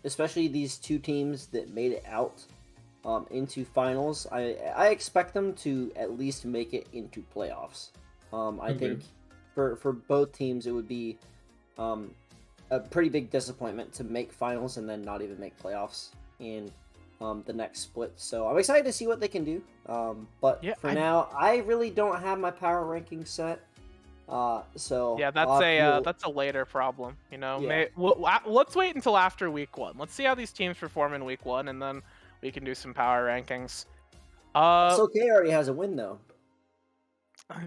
especially these two teams that made it out into finals, I expect them to at least make it into playoffs. I think for both teams it would be a pretty big disappointment to make finals and then not even make playoffs in the next split. So I'm excited to see what they can do. But Yeah, now, I really don't have my power ranking set. So Yeah, that's a later problem. You know, Yeah. let's wait until after week 1. Let's see how these teams perform in week 1, and then we can do some power rankings. SOK already has a win though,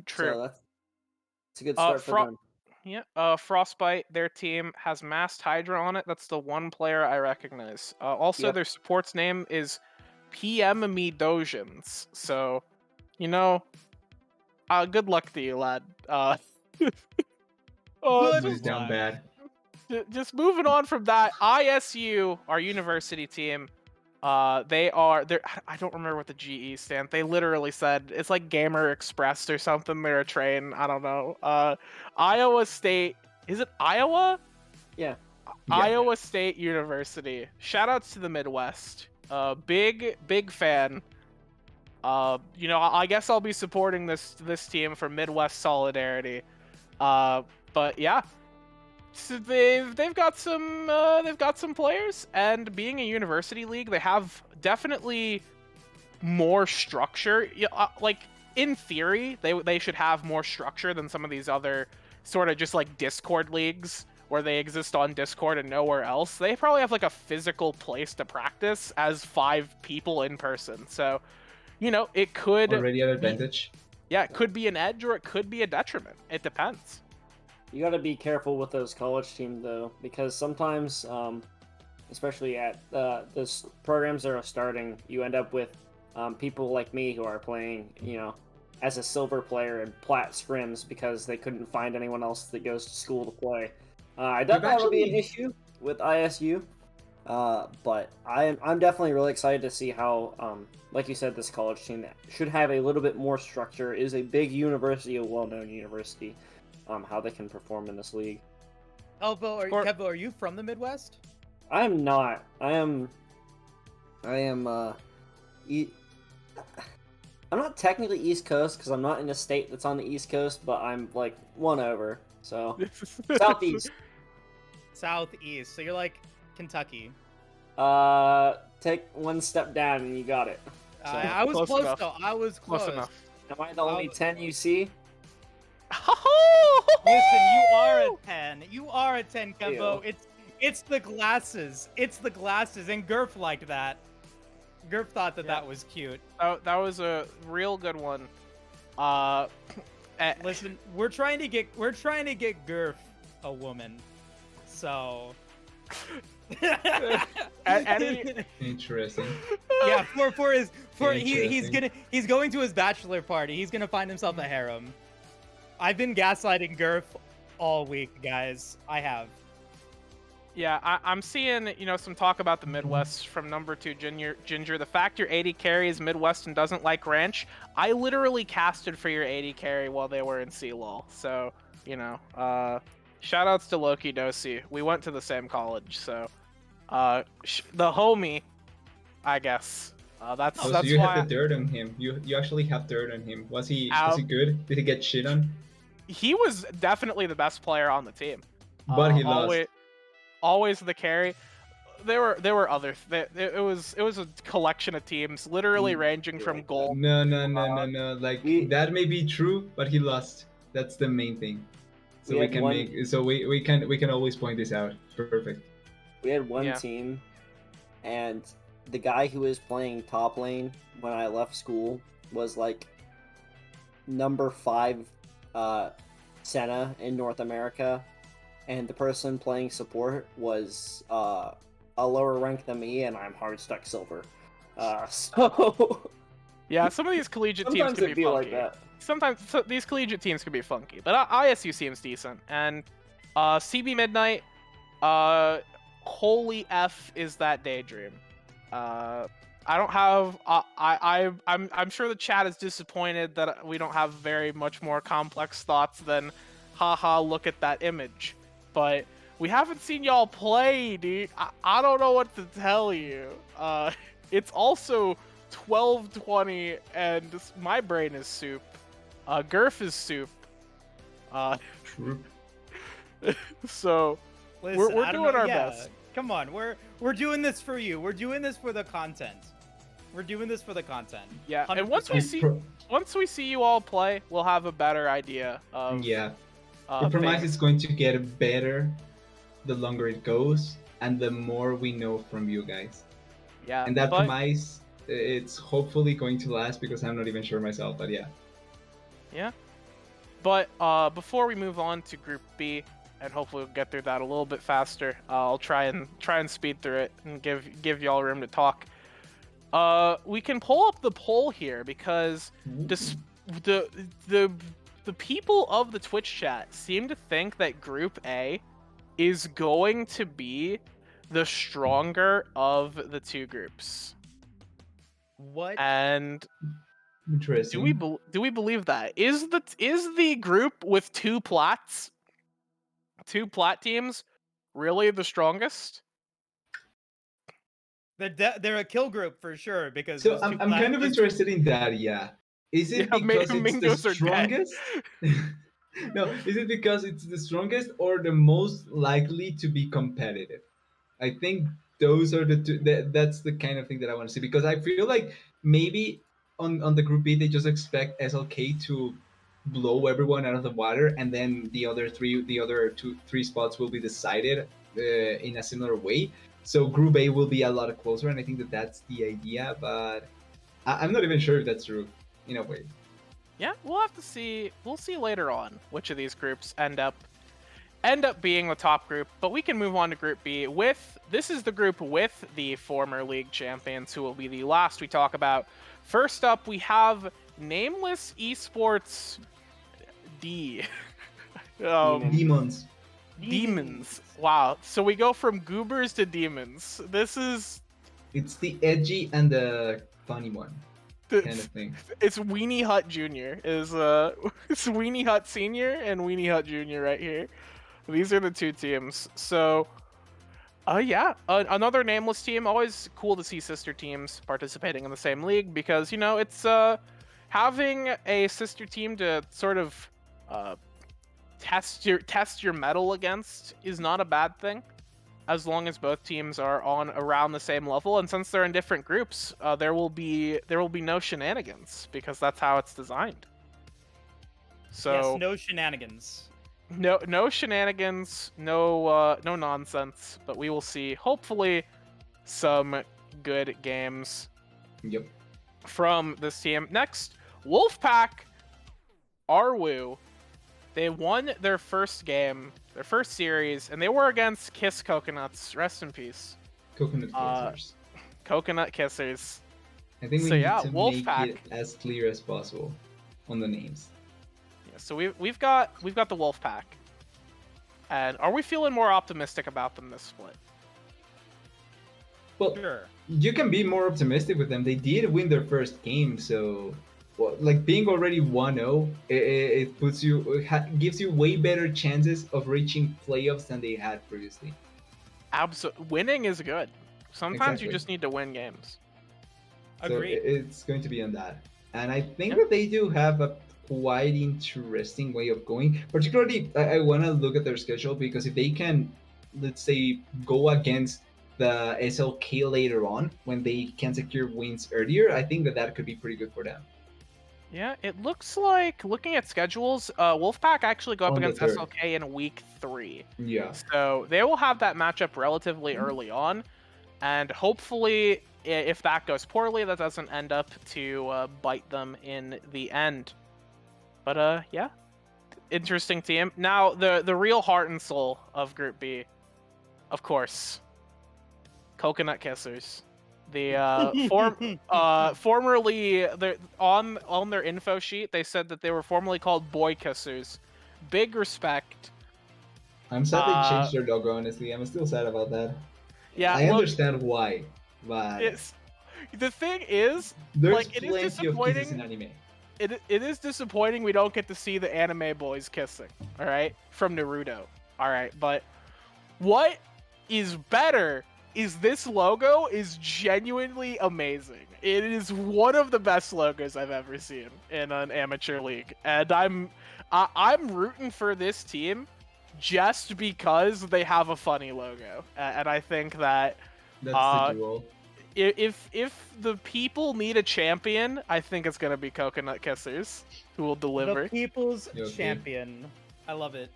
True. so that's a good start for them. Yeah, Frostbite, their team has Masked Hydra on it. That's the one player I recognize. Also, Yep. their support's name is PM Me Dojins. So, you know, good luck to you, lad. Good This is down luck. bad. Just moving on from that, ISU, our university team, they're I don't remember what the GE stand. They literally said it's like Gamer Express or something. They're a train. I don't know. Iowa State. Is it Iowa? Yeah. Iowa State University. Shoutouts to the Midwest. Big fan. You know, I guess I'll be supporting this team for Midwest solidarity. But yeah. So they've got some players, and being a university league, they have definitely more structure. Like in theory, they should have more structure than some of these other sort of just like Discord leagues where they exist on Discord and nowhere else. They probably have like a physical place to practice as 5 people in person. So, you know, it could Already at advantage. yeah, it could be an edge or it could be a detriment. It depends. You got to be careful with those college teams though, because sometimes, especially at the programs that are starting, you end up with people like me who are playing, you know, as a silver player in plat scrims because they couldn't find anyone else that goes to school to play. I doubt that'll be an issue with ISU, but I'm definitely really excited to see how, like you said, this college team that should have a little bit more structure, is a big university, a well-known university. How they can perform in this league. Kevo, are you from the Midwest? I am not. I'm I'm not technically East Coast because I'm not in a state that's on the East Coast, but I'm like one over. So Southeast. Southeast. So you're like Kentucky. Take one step down and you got it. So, I was close enough. though. I was close. enough. am I the only 10 you see? Listen, you are a 10. You are a 10, Kevo. Ew. It's the glasses. It's the glasses, and Gurf liked that. Gurf thought that was cute. That was a real good one. Listen, we're trying to get Gurf a woman. So Interesting. yeah, he's going to his bachelor party. He's gonna find himself a harem. I've been gaslighting Gurf all week, guys. I have. Yeah, I'm seeing, you know, some talk about the Midwest from number 2 Ginger. The fact your 80 carry is Midwest and doesn't like ranch. I literally casted for your 80 carry while they were in CLOL. So, you know, shoutouts to Loki Dosi. We went to the same college, so the homie, I guess. That's So that's you why have the dirt on him. You actually have dirt on him. Was he good? Did he get shit on? he was definitely the best player on the team. But he lost. Always the carry. There were other. It was a collection of teams, literally ranging from gold. No. Like that may be true, but he lost. That's the main thing. So we can always point this out. Perfect. We had one Yeah. team, and the guy who was playing top lane when I left school was like number 5 Senna in North America, and the person playing support was a lower rank than me, and I'm hard stuck silver. So Yeah, some of these collegiate teams sometimes can it be feel funky. like that. Sometimes these collegiate teams can be funky, but ISU seems decent. And CB Midnight, holy F is that daydream. I don't have. I'm sure the chat is disappointed that we don't have very much more complex thoughts than, haha, look at that image. But we haven't seen y'all play, dude. I don't know what to tell you. It's also 12:20, and my brain is soup. Gurf is soup. True. So Listen, we're doing our best. Come on, we're doing this for you. We're doing this for the content. We're doing this for the content. Yeah, and 100%. once we see you all play, we'll have a better idea of Yeah. I promise famous. it's going to get better the longer it goes and the more we know from you guys. Yeah, And that but promise, it's hopefully going to last because I'm not even sure myself. But yeah. yeah. But before we move on to Group B, and hopefully we'll get through that a little bit faster, I'll try and speed through it and give y'all room to talk. We can pull up the poll here because the the people of the Twitch chat seem to think that Group A is going to be the stronger of the two groups. What? And Interesting. do we believe that? Is the group with two plat teams really the strongest? They're a kill group for sure because So those I'm, two I'm kind of those two- interested in that, yeah. Is Yeah, it because it's the Mingos are dead. strongest? No, is it because it's the strongest or the most likely to be competitive? I think those are the two. That's the kind of thing that I want to see because I feel like maybe on the group B they just expect SLK to blow everyone out of the water, and then the other three spots will be decided in a similar way. So group A will be a lot closer, and I think that that's the idea. But I'm not even sure if that's true in a way. Yeah, we'll have to see. We'll see later on which of these groups end up being the top group, but we can move on to Group B with, this is the group with the former league champions who will be the last we talk about. First up, we have Nameless Esports D. Demons. Demons. Wow. So we go from goobers to demons. This is It's the edgy and the funny one kind of thing. it's Weenie Hut Jr. is it's Weenie Hut Senior and Weenie Hut Jr. right here. These are the two teams. So yeah, another nameless team. Always cool to see sister teams participating in the same league because, you know, it's having a sister team to sort of test your mettle against is not a bad thing, as long as both teams are on around the same level. And since they're in different groups, there will be no shenanigans because that's how it's designed. So yes, no shenanigans. no shenanigans, no nonsense, but we will see hopefully some good games Yep. from this team. Next, Wolfpack Arwu. They won their first game, their first series, and they were against Kiss Coconuts. Rest in peace. Coconut kissers. Coconut Kissers. I think we So need yeah, to make Wolfpack. it as clear as possible on the names. Yeah, so we've got the Wolfpack. And are we feeling more optimistic about them this split? Well, Sure. you can be more optimistic with them. They did win their first game, so well, like being already 1-0, it puts you gives you way better chances of reaching playoffs than they had previously. Winning is good. Sometimes you Exactly. just need to win games. So Agreed. it's going to be on that. And I think Yep. that they do have a quite interesting way of going. Particularly, I want to look at their schedule because if they can, let's say, go against the SLK later on when they can secure wins earlier, I think that that could be pretty good for them. Yeah, it looks like, looking at schedules, Wolfpack actually go up On the against third. SLK in week 3. Yeah. So they will have that matchup relatively early on. And hopefully, if that goes poorly, that doesn't end up to bite them in the end. But yeah, interesting team. Now, the real heart and soul of Group B, of course, Coconut Kissers. The formerly on their info sheet, they said that they were formerly called Boy Kissers. Big respect. I'm sad they changed their logo, honestly. I'm still sad about that. Yeah, I look, understand why, but it's the thing is, there's like, it is plenty of kisses in disappointing. anime. It is disappointing we don't get to see the anime boys kissing. All right, from Naruto. All right, but what is better is this logo is genuinely amazing. It is one of the best logos I've ever seen in an amateur league, and I'm rooting for this team just because they have a funny logo, and I think that That's the duel. if the people need a champion, I think it's gonna be Coconut Kissers who will deliver. The people's Okay. champion. I love it.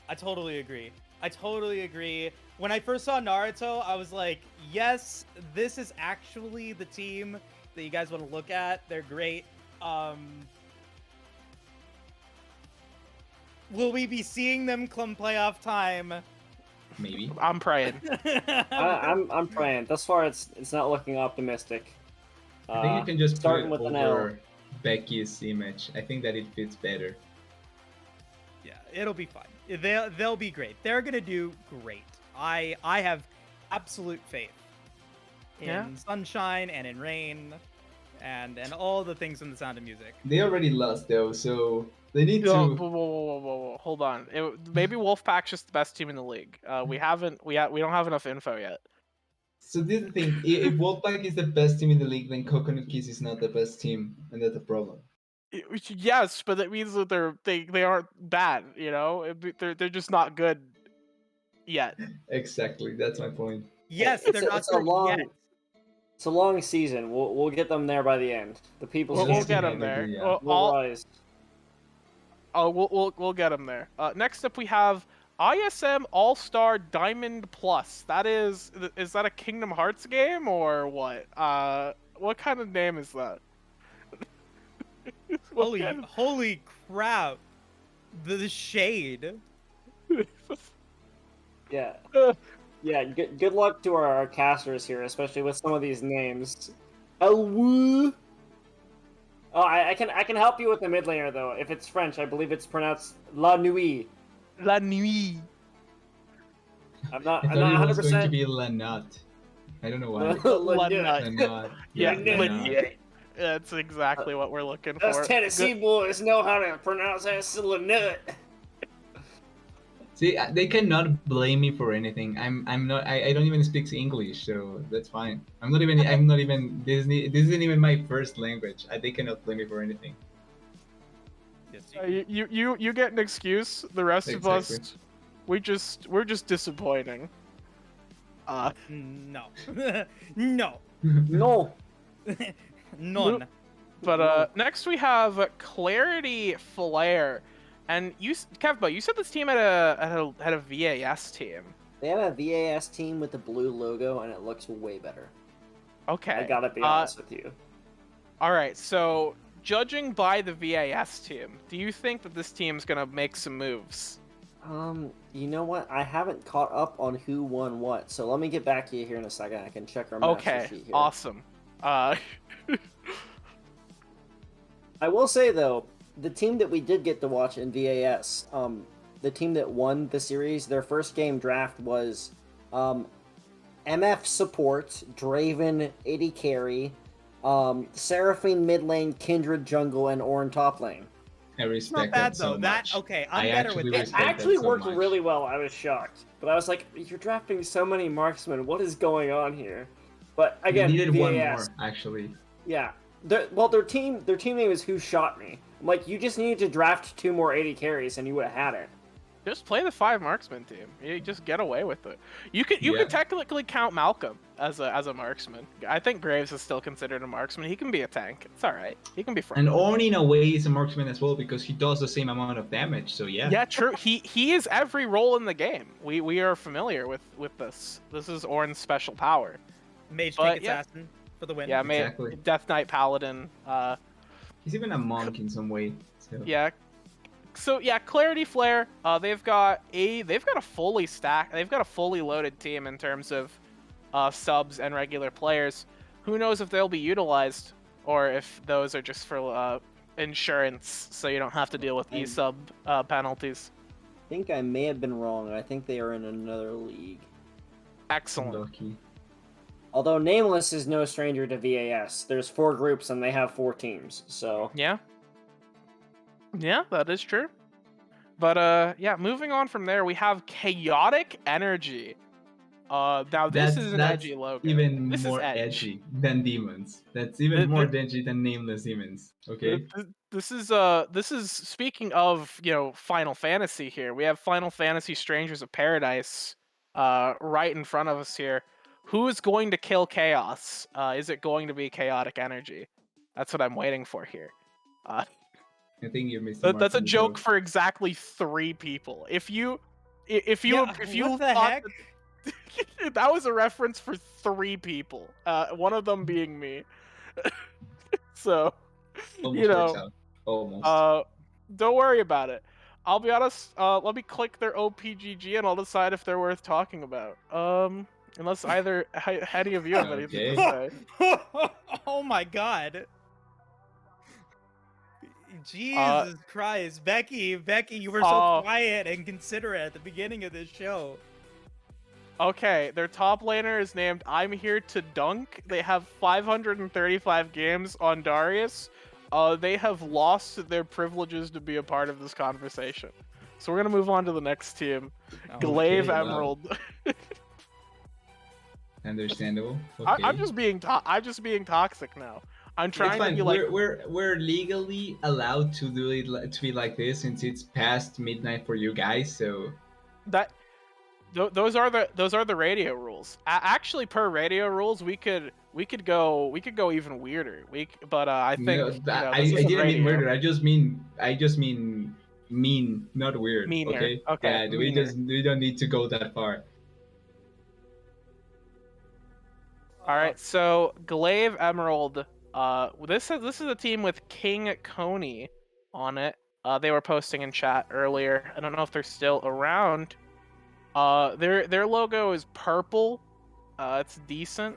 I totally agree. I totally agree. When I first saw Naruto, I was like, yes, this is actually the team that you guys want to look at. They're great. Will we be seeing them come playoff time? Maybe. I'm praying. I'm praying. Thus far, it's not looking optimistic. I think you can just put starting it with an L. over Becky's image. I think that it fits better. Yeah, it'll be fine. They'll be great. They're gonna do great. I have absolute faith in Yeah. sunshine and in rain, and all the things in the Sound of Music. They already lost though, so they need Whoa, to. whoa. Hold on. Maybe Wolfpack's just the best team in the league. We don't have enough info yet. So this is the thing. If Wolfpack is the best team in the league, then Coconut Kiss is not the best team, and that's a problem. Yes, but that means that they aren't bad. You know, they're just not good yet. Exactly, that's my point. Yes, It's they're a- not it's a there long- yet. It's a long season. We'll get them there by the end. The people We'll Just get to them have a there. good- yeah. Well, will rise. we'll get them there. Next up we have ISM All Star Diamond Plus. Is that a Kingdom Hearts game or what? What kind of name is that? What kind Holy crap! The shade. Yeah. of- Yeah, good luck to our casters here, especially with some of these names. Elwoo. Oh, I can help you with the mid laner though. If it's French, I believe it's pronounced La Nuit. La Nuit. I'm not I thought it 100. was going to percent be Lanat. I don't know why. La Nuit. Lanat. Yeah, Lanat. Lanat. That's exactly what we're looking Us for. Tennessee boys know how to pronounce that La Nut. See, they cannot blame me for anything. I'm not. I don't even speak English, so that's fine. I'm not even. This isn't even my first language. They cannot blame me for anything. Yes, You get an excuse. The rest of us, Exactly. we're just disappointing. no, no, No. none. But next we have Clarity Flare, and Kevbo, you said this team had a VAS team. They have a VAS team with the blue logo, and it looks way better. Okay. I gotta be honest with you. All right. So judging by the VAS team, do you think that this team's gonna make some moves? You know what? I haven't caught up on who won what, so let me get back to you here in a second. I can check our master sheet here. Awesome. I will say though, the team that we did get to watch in VAS, the team that won the series, their first game draft was MF support, Draven, AD carry, Seraphine mid lane, Kindred jungle, and Ornn top lane. I It's not respect bad that so though. much. Okay, I I'm better with actually that. It respect actually that so worked much. really well. I was shocked, but I was like, "You're drafting so many marksmen. What is going on here?" But again, we needed VAS, one more actually. Yeah. Their team name is Who Shot Me. I'm like, you just needed to draft 2 more 80 carries and you would have had it. Just play the 5 marksman team. You just get away with it. You could technically count Malcolm as a marksman. I think Graves is still considered a marksman. He can be a tank. It's all right. He can be front. And Ornn in a way is a marksman as well because he does the same amount of damage. So yeah. Yeah, true. He is every role in the game. We are familiar with this. This is Ornn's special power. Mage But, tank assassin for the win. Yeah, Exactly. Death Knight Paladin. He's even a monk in some way. So. Yeah. So yeah, Clarity Flare. They've got a fully loaded team in terms of subs and regular players. Who knows if they'll be utilized or if those are just for insurance, so you don't have to deal with e-sub penalties. I think I may have been wrong. I think they are in another league. Excellent. Lucky. Although Nameless is no stranger to VAS. There's 4 groups and they have 4 teams, so... Yeah. Yeah, that is true. But yeah, moving on from there, we have Chaotic Energy. Now this is an edgy logo. Even This more is edge. edgy than demons. That's even more edgy than nameless demons. Okay. This is speaking of, Final Fantasy here. We have Final Fantasy Strangers of Paradise right in front of us here. Who is going to kill Chaos? Is it going to be Chaotic Energy? That's what I'm waiting for here. I think you're missing That's a Martin joke Luther. for exactly 3 people. If you Yeah, what the thought heck? that was a reference for 3 people, one of them being me. So, you Almost works know, out. Almost. don't worry about it. I'll be honest. Let me click their OPGG and I'll decide if they're worth talking about. Unless any of you have anything to Okay. say. Oh my god. Jesus Christ. Becky, you were so Oh. quiet and considerate at the beginning of this show. Okay, their top laner is named I'm Here to Dunk. They have 535 games on Darius. They have lost their privileges to be a part of this conversation. So we're gonna move on to the next team, Glaive wow. Emerald. Understandable. Okay. I'm just being toxic now. I'm It's trying to fine. be like We're legally allowed to do it to be like this since it's past midnight for you guys. So that. Those are the radio rules. Actually, per radio rules, we could go even weirder. But I think no, I this isn't didn't mean radio. murder. I just mean mean, not weird. Meaner. Okay. Okay, Yeah. meaner. We don't need to go that far. All right, so Glaive Emerald. This is a team with King Coney on it. They were posting in chat earlier. I don't know if they're still around. Their logo is purple. It's decent,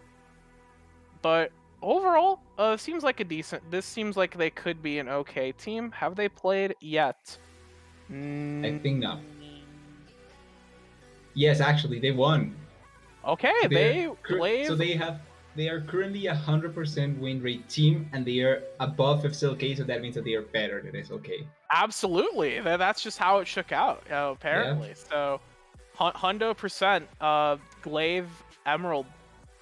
but overall, seems like a decent. This seems like they could be an okay team. Have they played yet? I think not. Yes, actually, they won. Okay, So they are currently 100% win rate team, and they are above FCLK, so that means that they are better than SLK. Absolutely. That's just how it shook out, apparently. Yeah. So, 100%, Glaive Emerald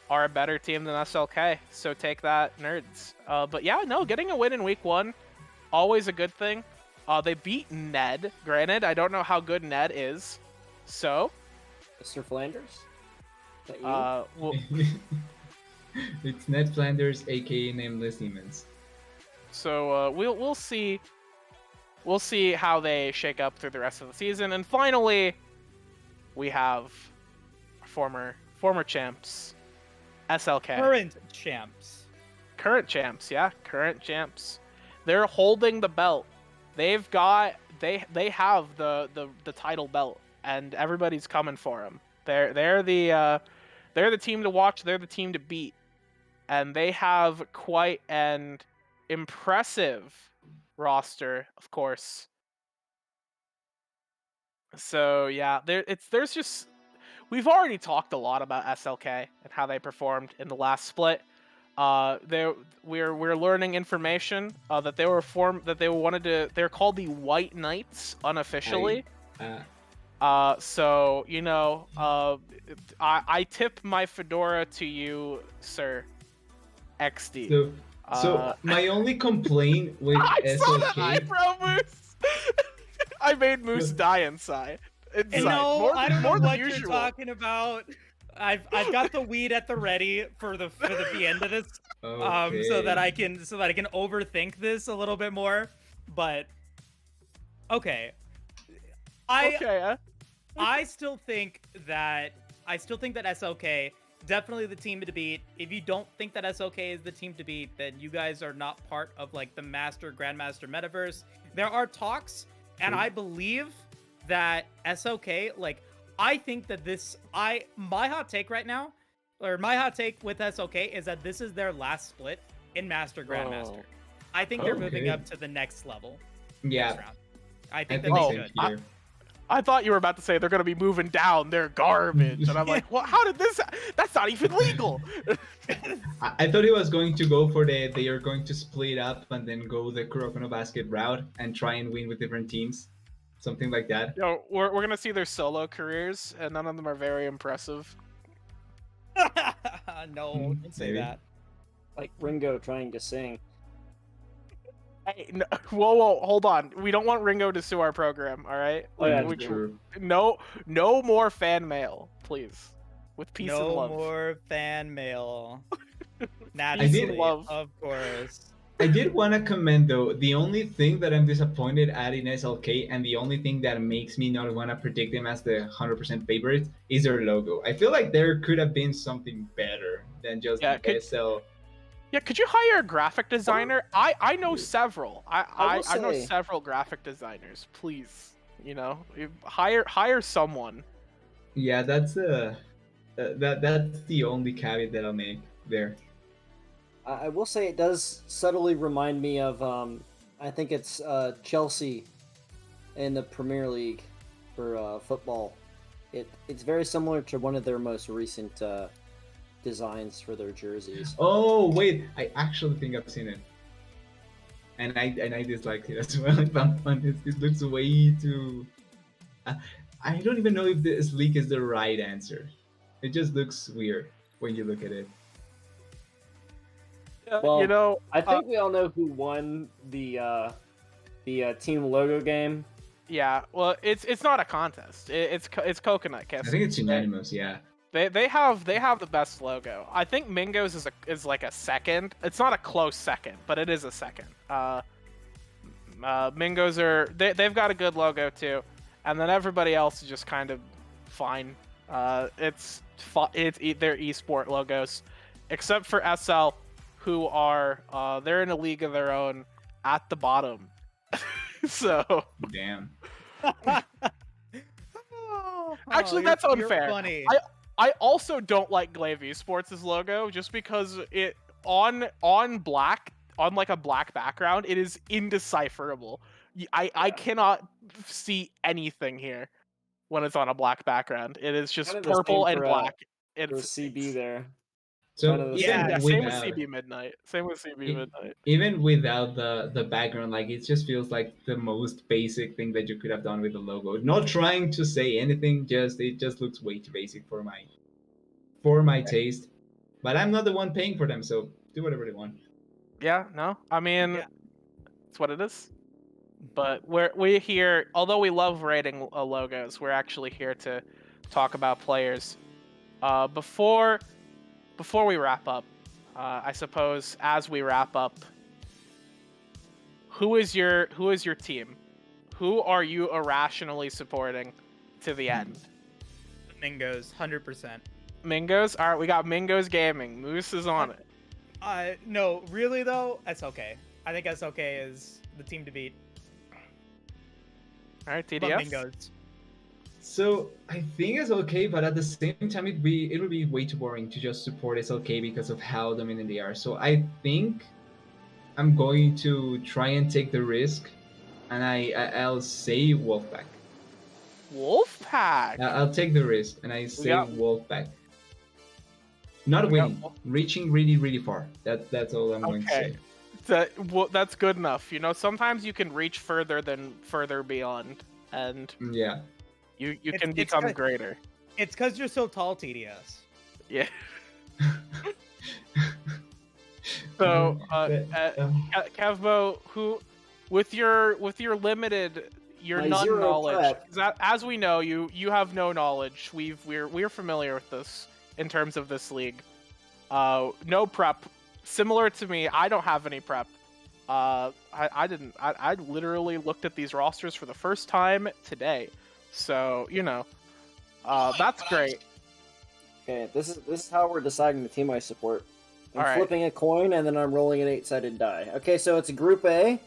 are a better team than SLK. So take that, nerds. But yeah, no, getting a win in week 1, always a good thing. They beat Ned. Granted, I don't know how good Ned is. So, Mr. Flanders? Is that you? well, It's Ned Flanders, aka Nameless Demons. so we'll see. We'll see how they shake up through the rest of the season. And finally, we have former champs, SLK. Current champs. Current champs, yeah, current champs. They're holding the belt. They have the title belt, and everybody's coming for them. They're the team to watch. They're the team to beat, and they have quite an impressive roster, of course. So yeah, there's just we've already talked a lot about SLK and how they performed in the last split. We're learning information that they're called the White Knights unofficially. So I tip my fedora to you, sir. XD. So my only complaint with I saw that SLK. eyebrow, Moose. I made Moose die inside. No, I don't know more than what you're usual. talking about. I've got the weed at the ready for the end of this, so that I can overthink this a little bit more. But okay, I still think that SLK definitely the team to beat. If you don't think that SLK is the team to beat, then you guys are not part of like the Grandmaster metaverse. There are talks, and I believe that SLK, like, I think that my hot take right now, or my hot take with SLK is that this is their last split in Master Grandmaster. I think they're moving up to the next level. Yeah. Next round. I think same they should. I thought you were about to say they're going to be moving down. They're garbage. And I'm like, well, how did this... That's not even legal. I thought he was going to go for they are going to split up and then go the Kuroko no Basket route and try and win with different teams. Something like that. No, we're going to see their solo careers, and none of them are very impressive. No, don't say Maybe. that. Like Ringo trying to sing. Hey, no, whoa, hold on. We don't want Ringo to sue our program, all right? Oh, yeah, True. No more fan mail, please. With peace and love. No more fan mail. I did- Naturally, of course. I did want to comment though. The only thing that I'm disappointed at in SLK, and the only thing that makes me not want to predict them as the 100% favorite, is their logo. I feel like there could have been something better than just Yeah, the SL. Yeah, could you hire a graphic designer? I know several. I will I know say- several graphic designers. Please, hire someone. Yeah, that's that's the only caveat that I'll make there. I will say it does subtly remind me of I think it's Chelsea in the Premier League for football. It's very similar to one of their most recent designs for their jerseys. Oh wait, I actually think I've seen it, and I disliked it as well. If I'm honest, it looks way too. I don't even know if the sleek is the right answer. It just looks weird when you look at it. Well, I think we all know who won the team logo game. Yeah, well, it's not a contest. It's Coconut Kiss. I think it's unanimous. Yeah. They have the best logo. I think Mingo's is like a second. It's not a close second, but it is a second. Mingo's they've got a good logo too, and then everybody else is just kind of fine. It's their esport logos, except for SL, who are they're in a league of their own at the bottom. So Damn. actually, that's you're unfair. Funny. I also don't like Glaive Esports' logo just because it on black on like a black background it is indecipherable. I cannot see anything here when it's on a black background. It is just Kind of the purple same and for, black. For It's CB there. So Kind of the even yeah, same. same with without CB Midnight. Same with CB Midnight. even without the background, like it just feels like the most basic thing that you could have done with the logo. Not trying to say anything, just it just looks way too basic for my taste. But I'm not the one paying for them, so do whatever they want. Yeah, no, I mean, Yeah. it's what it is. But we're here, although we love rating logos, we're actually here to talk about players. Before we wrap up, I suppose as we wrap up, who is your team? Who are you irrationally supporting to the end? Mingos, 100%. Mingos? All right, we got Mingos Gaming. Moose is on it. No, really though, SLK. I think SLK is the team to beat. All right, But TDS. Mingos. So I think it's okay, but at the same time, it would be way too boring to just support SLK because of how dominant they are. So I think I'm going to try and take the risk, and I'll say Wolfpack. Wolfpack. I'll take the risk, and I say got- Wolfpack. Not we got winning, reaching really far. That's all I'm going to Okay. say. That's good enough. You know, sometimes you can reach further than further beyond, and Yeah. you It's- can it's become good. greater. It's because you're so tall, TDS. Yeah. So, Kevbo, who, with your limited, your My none zero knowledge, prep. 'cause as we know, you have no knowledge. We're familiar with this in terms of this league. No prep. Similar to me, I don't have any prep. I didn't. I literally looked at these rosters for the first time today. So that's great. Okay, this is how we're deciding the team I support. I'm Alright. flipping a coin and then I'm rolling an 8-sided die. Okay, so it's Group A.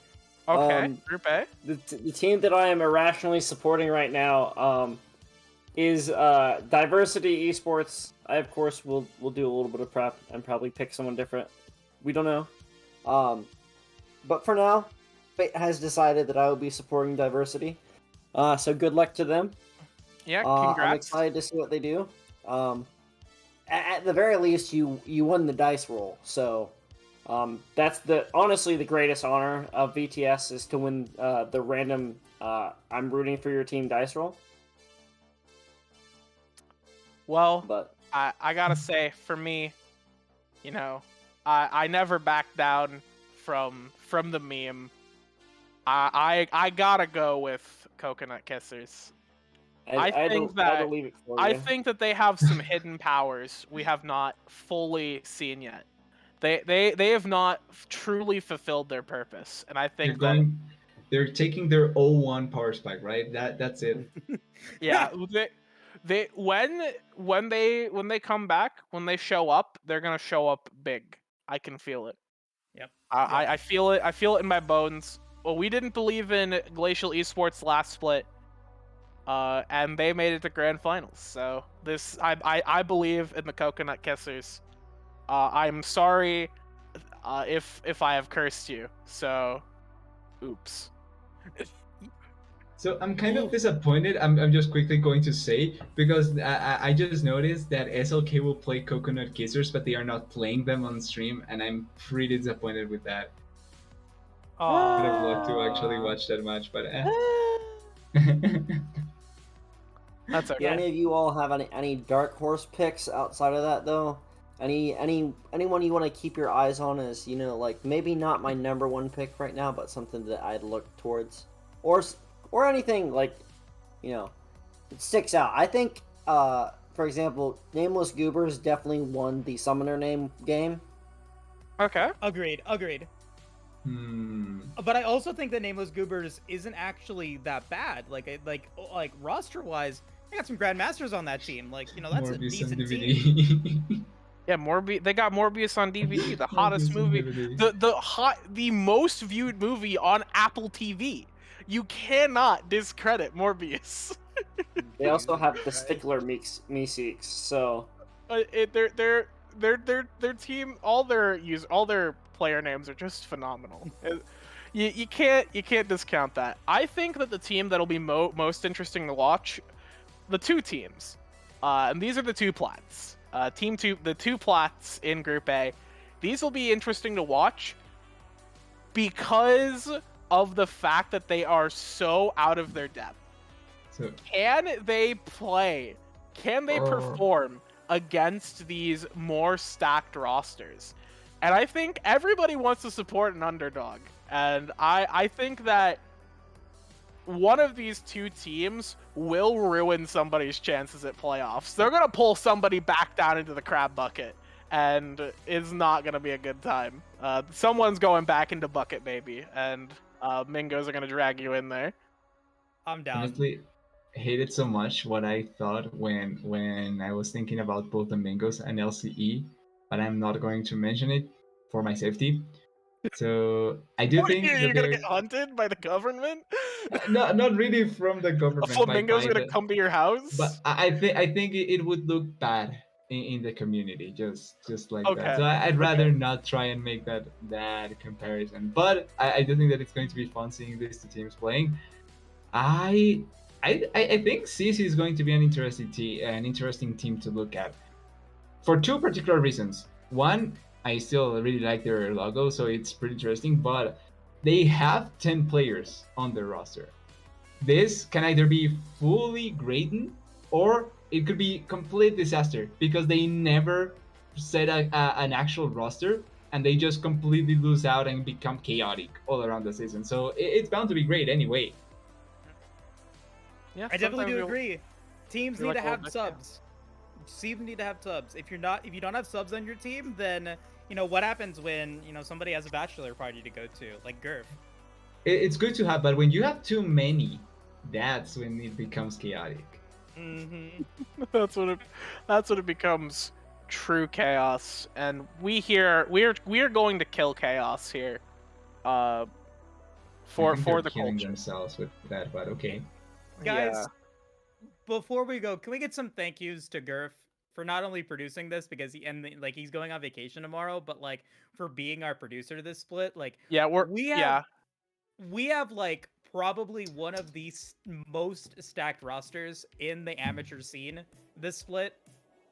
Okay, Um, Group A. The team that I am irrationally supporting right now is Diversity Esports. I of course will do a little bit of prep and probably pick someone different. We don't know. But for now, Fate has decided that I will be supporting Diversity. So good luck to them. Yeah, I'm congrats. excited to see what they do. At the very least, you won the dice roll, so that's honestly the greatest honor of VTS is to win the random I'm rooting for your team dice roll. Well, But I gotta say, for me, I never back down from the meme. I gotta go with Coconut Kissers. I think that- leave it for I you. think that they have some hidden powers we have not fully seen yet. They have not truly fulfilled their purpose, and I They're think that going. They're taking their O1 power spike, right? That's it. yeah, when they come back, when they show up, they're gonna show up big. I can feel it. Yep. I feel it. I feel it in my bones. Well, we didn't believe in Glacial Esports last split, and they made it to grand finals. So this, I believe in the Coconut Kissers. I'm sorry, if I have cursed you. So, oops. So I'm kind of Ooh. disappointed. I'm just quickly going to say because I just noticed that SLK will play Coconut Kissers, but they are not playing them on stream, and I'm pretty disappointed with that. Would have loved to actually watch that match, but That's Do okay. any of you all have any dark horse picks outside of that though? Anyone you want to keep your eyes on as, you know, like maybe not my number one pick right now, but something that I'd look towards, or anything like, you know, it sticks out. I think, for example, Nameless Goobers definitely won the Summoner name game. Okay. Agreed. But I also think that Nameless Goobers isn't actually that bad. Like roster wise, they got some grandmasters on that team. Like, you know, that's Morbius a on decent team. DVD. Yeah, They got Morbius on DVD, the hottest Morbius on movie, DVD. the most viewed movie on Apple TV. You cannot discredit Morbius. They also Jesus have the Christ. Stickler Meeseeks, so Their team, all their player names are just phenomenal. You can't discount that. I think that the team that'll be most interesting to watch, the two teams, and these are the two plats. The two plats in Group A. These will be interesting to watch because of the fact that they are so out of their depth. So Can they play? Can they Oh. perform against these more stacked rosters? And I think everybody wants to support an underdog. And I think that one of these two teams will ruin somebody's chances at playoffs. They're going to pull somebody back down into the crab bucket, and it's not going to be a good time. Someone's going back into bucket, baby, and Mingos are going to drag you in there. I'm down. honestly, I hated so much what I thought when I was thinking about both the Mingos and LCE, but I'm not going to mention it for my safety. So I do What, think you're that going to they're get hunted by the government? not really from the A government flamingo's by going to the, come to your house? but I think it would look bad in the community, just like that. Okay. So I'd Okay. rather not try and make that comparison. But I do think that it's going to be fun seeing these two teams playing. I think CC is going to be an interesting team to look at for two particular reasons. One, I still really like their logo, so it's pretty interesting. But they have 10 players on their roster. This can either be fully great or it could be complete disaster because they never set an actual roster and they just completely lose out and become chaotic all around the season. So it's bound to be great anyway. Yeah, I definitely sometimes do you'll- agree. Teams you're need like to a have little bit, yeah. subs. Teams need to have subs. If you don't have subs on your team, then you know what happens when somebody has a bachelor party to go to, like Gurf. It's good to have, but when you have too many, that's when it becomes chaotic. Mm-hmm. That's when it becomes true chaos, and we're going to kill chaos here. I For think they're the killing culture. themselves with that, but okay. Guys, Yeah. before we go, can we get some thank yous to Gurf for not only producing this because he's going on vacation tomorrow, but like for being our producer to this split. Like Yeah, we have like probably one of the most stacked rosters in the amateur scene this split.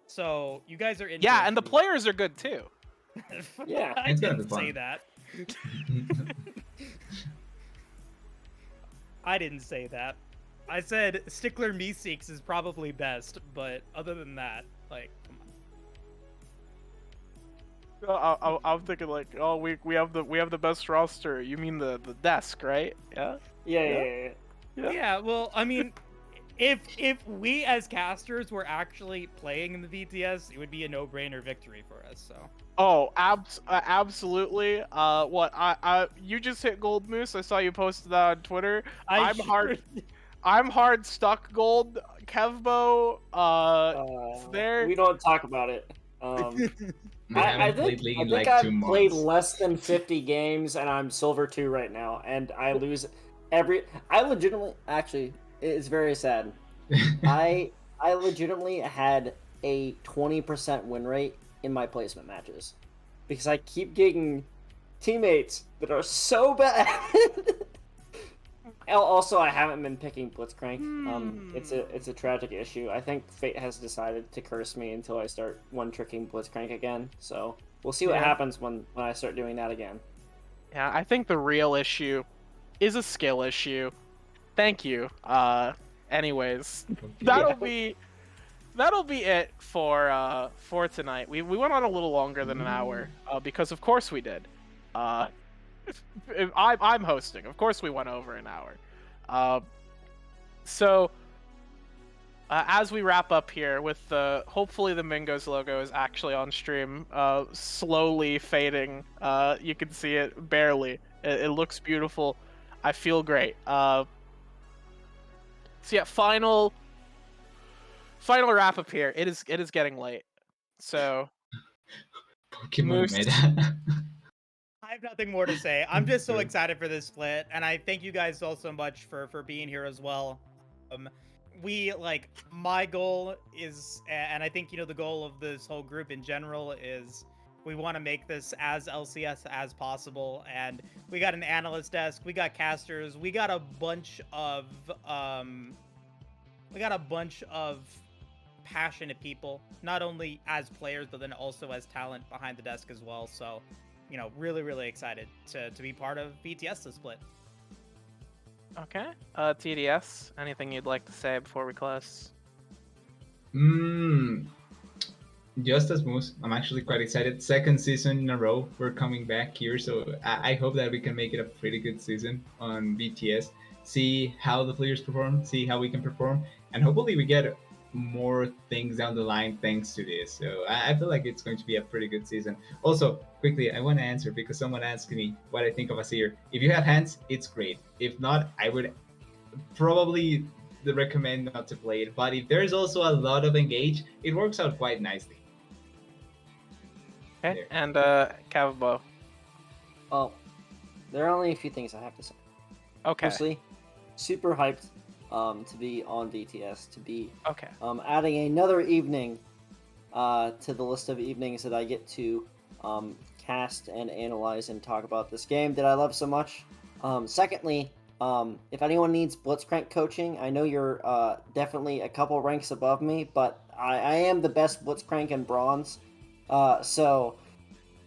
So you guys are in. yeah, for a and the treat. players are good too. Yeah, I it's gonna be didn't say fun. that. I didn't say that. I said Stickler Meeseeks is probably best, but other than that, like, come on. I'm thinking like, oh, we have the best roster. You mean the desk, right? Yeah. yeah. Yeah. Yeah, well, I mean, if we as casters were actually playing in the VTS, it would be a no-brainer victory for us. So. Oh, absolutely. You just hit gold, Moose. I saw you posted that on Twitter. I sure I'm hard stuck gold. Kevbo, it's there. We don't talk about it. I haven't played League in like 2 played months. less than 50 games, and I'm silver 2 right now, and I lose every. I legitimately, actually, it's very sad. I legitimately had a 20% win rate in my placement matches because I keep getting teammates that are so bad. Also, I haven't been picking Blitzcrank. It's a tragic issue. I think fate has decided to curse me until I start one-tricking Blitzcrank again. So we'll see what happens when I start doing that again. Yeah, I think the real issue is a skill issue. Thank you. Anyways, that'll be it for tonight. We went on a little longer than an hour because of course we did. I'm hosting. Of course we went over an hour. So as we wrap up here with hopefully the Mingos logo is actually on stream, slowly fading. You can see it barely. It looks beautiful. I feel great. So yeah, final wrap up here. It is getting late. So Pokemon Moose. meta. I have nothing more to say. I'm just so excited for this split, and I thank you guys all so much for being here as well. My goal is, and I think the goal of this whole group in general is, we want to make this as LCS as possible, and we got an analyst desk, we got casters, we got a bunch of passionate people, not only as players but then also as talent behind the desk as well. So, really, really excited to be part of VTS this split. Okay. TDS, anything you'd like to say before we close? Just as Moose, I'm actually quite excited. Second season in a row, we're coming back here, so I hope that we can make it a pretty good season on VTS. See how the players perform, see how we can perform, and hopefully we get more things down the line thanks to this. So I feel like it's going to be a pretty good season. Also, quickly, I want to answer because someone asked me what I think of a seer. If you have hands, it's great. If not, I would probably recommend not to play it. But if there's also a lot of engage, it works out quite nicely. Okay, and Cavabo. Well, there are only a few things I have to say. Okay. Firstly, super hyped to be on VTS, to be Okay. Adding another evening to the list of evenings that I get to cast and analyze and talk about this game that I love so much. Secondly, if anyone needs Blitzcrank coaching, I know you're definitely a couple ranks above me, but I am the best Blitzcrank in Bronze. So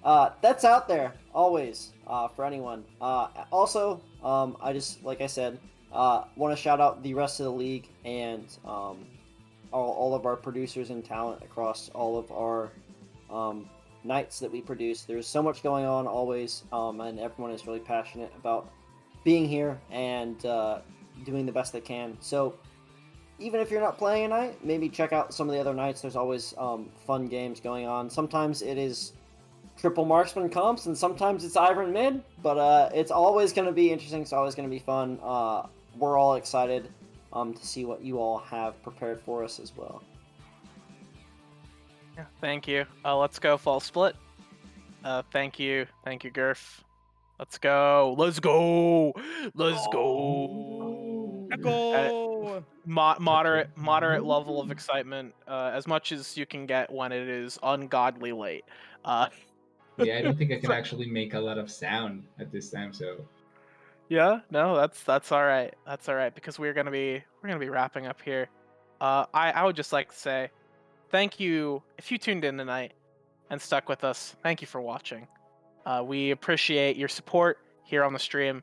that's out there always for anyone. Also, I just, like I said, want to shout out the rest of the league and all of our producers and talent across all of our nights that we produce. There's so much going on always, and everyone is really passionate about being here and doing the best they can. So even if you're not playing a night, maybe check out some of the other nights. There's always fun games going on. Sometimes it is triple marksman comps, and sometimes it's Ivern mid, but it's always going to be interesting. It's always going to be fun. We're all excited to see what you all have prepared for us as well. Yeah, thank you. Let's go fall split. Thank you, Gurf. Let's go. Let's go. Let's go. Go. Moderate level of excitement, as much as you can get when it is ungodly late. Yeah, I don't think I can actually make a lot of sound at this time, so. Yeah, no, that's all right. That's all right because we're gonna be wrapping up here. I would just like to say, thank you if you tuned in tonight and stuck with us. Thank you for watching. We appreciate your support here on the stream,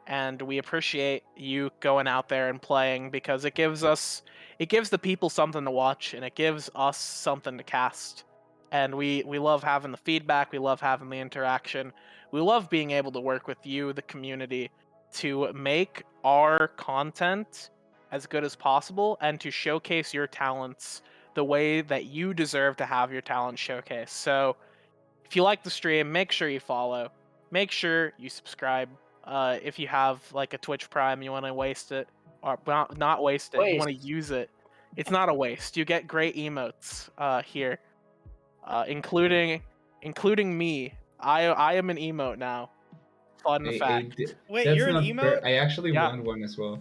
and we appreciate you going out there and playing because it gives the people something to watch and it gives us something to cast. And we love having the feedback, we love having the interaction, we love being able to work with you, the community, to make our content as good as possible and to showcase your talents the way that you deserve to have your talent showcased. So if you like the stream, make sure you follow. Make sure you subscribe. If you have like a Twitch Prime, you want to waste it, or not waste it, you want to use it. It's not a waste. You get great emotes here, including me. I am an emote now. Fun fact. Wait, That's you're an not fair. emote? I actually Yeah. won one as well.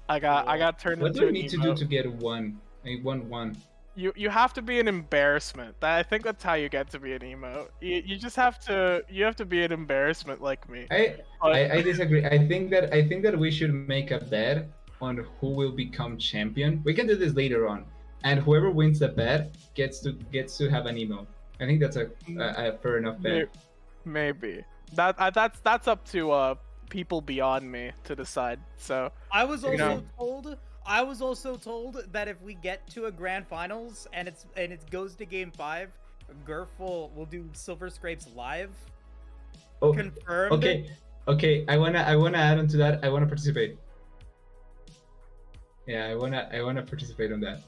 I got turned What into do I an need to emote. do to get one? I won one. You have to be an embarrassment. I think that's how you get to be an emote. You just have to be an embarrassment like me. I disagree. I think that we should make a bet on who will become champion. We can do this later on, and whoever wins the bet gets to have an emote. I think that's a fair enough bet. Maybe that's up to people beyond me to decide. So I was You know. also told that if we get to a grand finals and it goes to game 5, Gurf will do Silver Scrapes live. Oh, Confirmed. okay. I wanna add on to that. I wanna participate. Yeah, I wanna participate on that.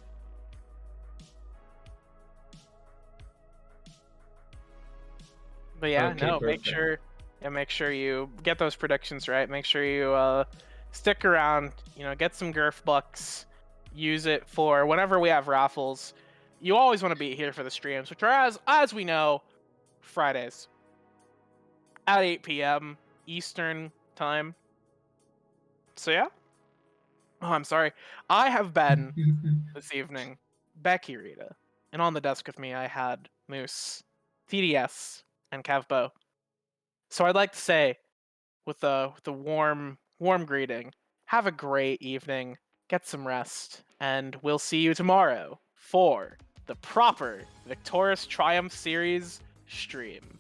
But yeah, Okay, no, perfect. make sure you get those predictions right. Make sure you stick around, get some Gurf bucks, use it for whenever we have raffles. You always want to be here for the streams, which are as we know, Fridays at 8 p.m. Eastern time. So yeah. Oh, I'm sorry. I have been this evening Becky Rita, and on the desk with me I had Moose, TDS, and Kevbo. So I'd like to say, with the warm greeting, have a great evening, get some rest, and we'll see you tomorrow for the proper Victoris Triumph Series stream.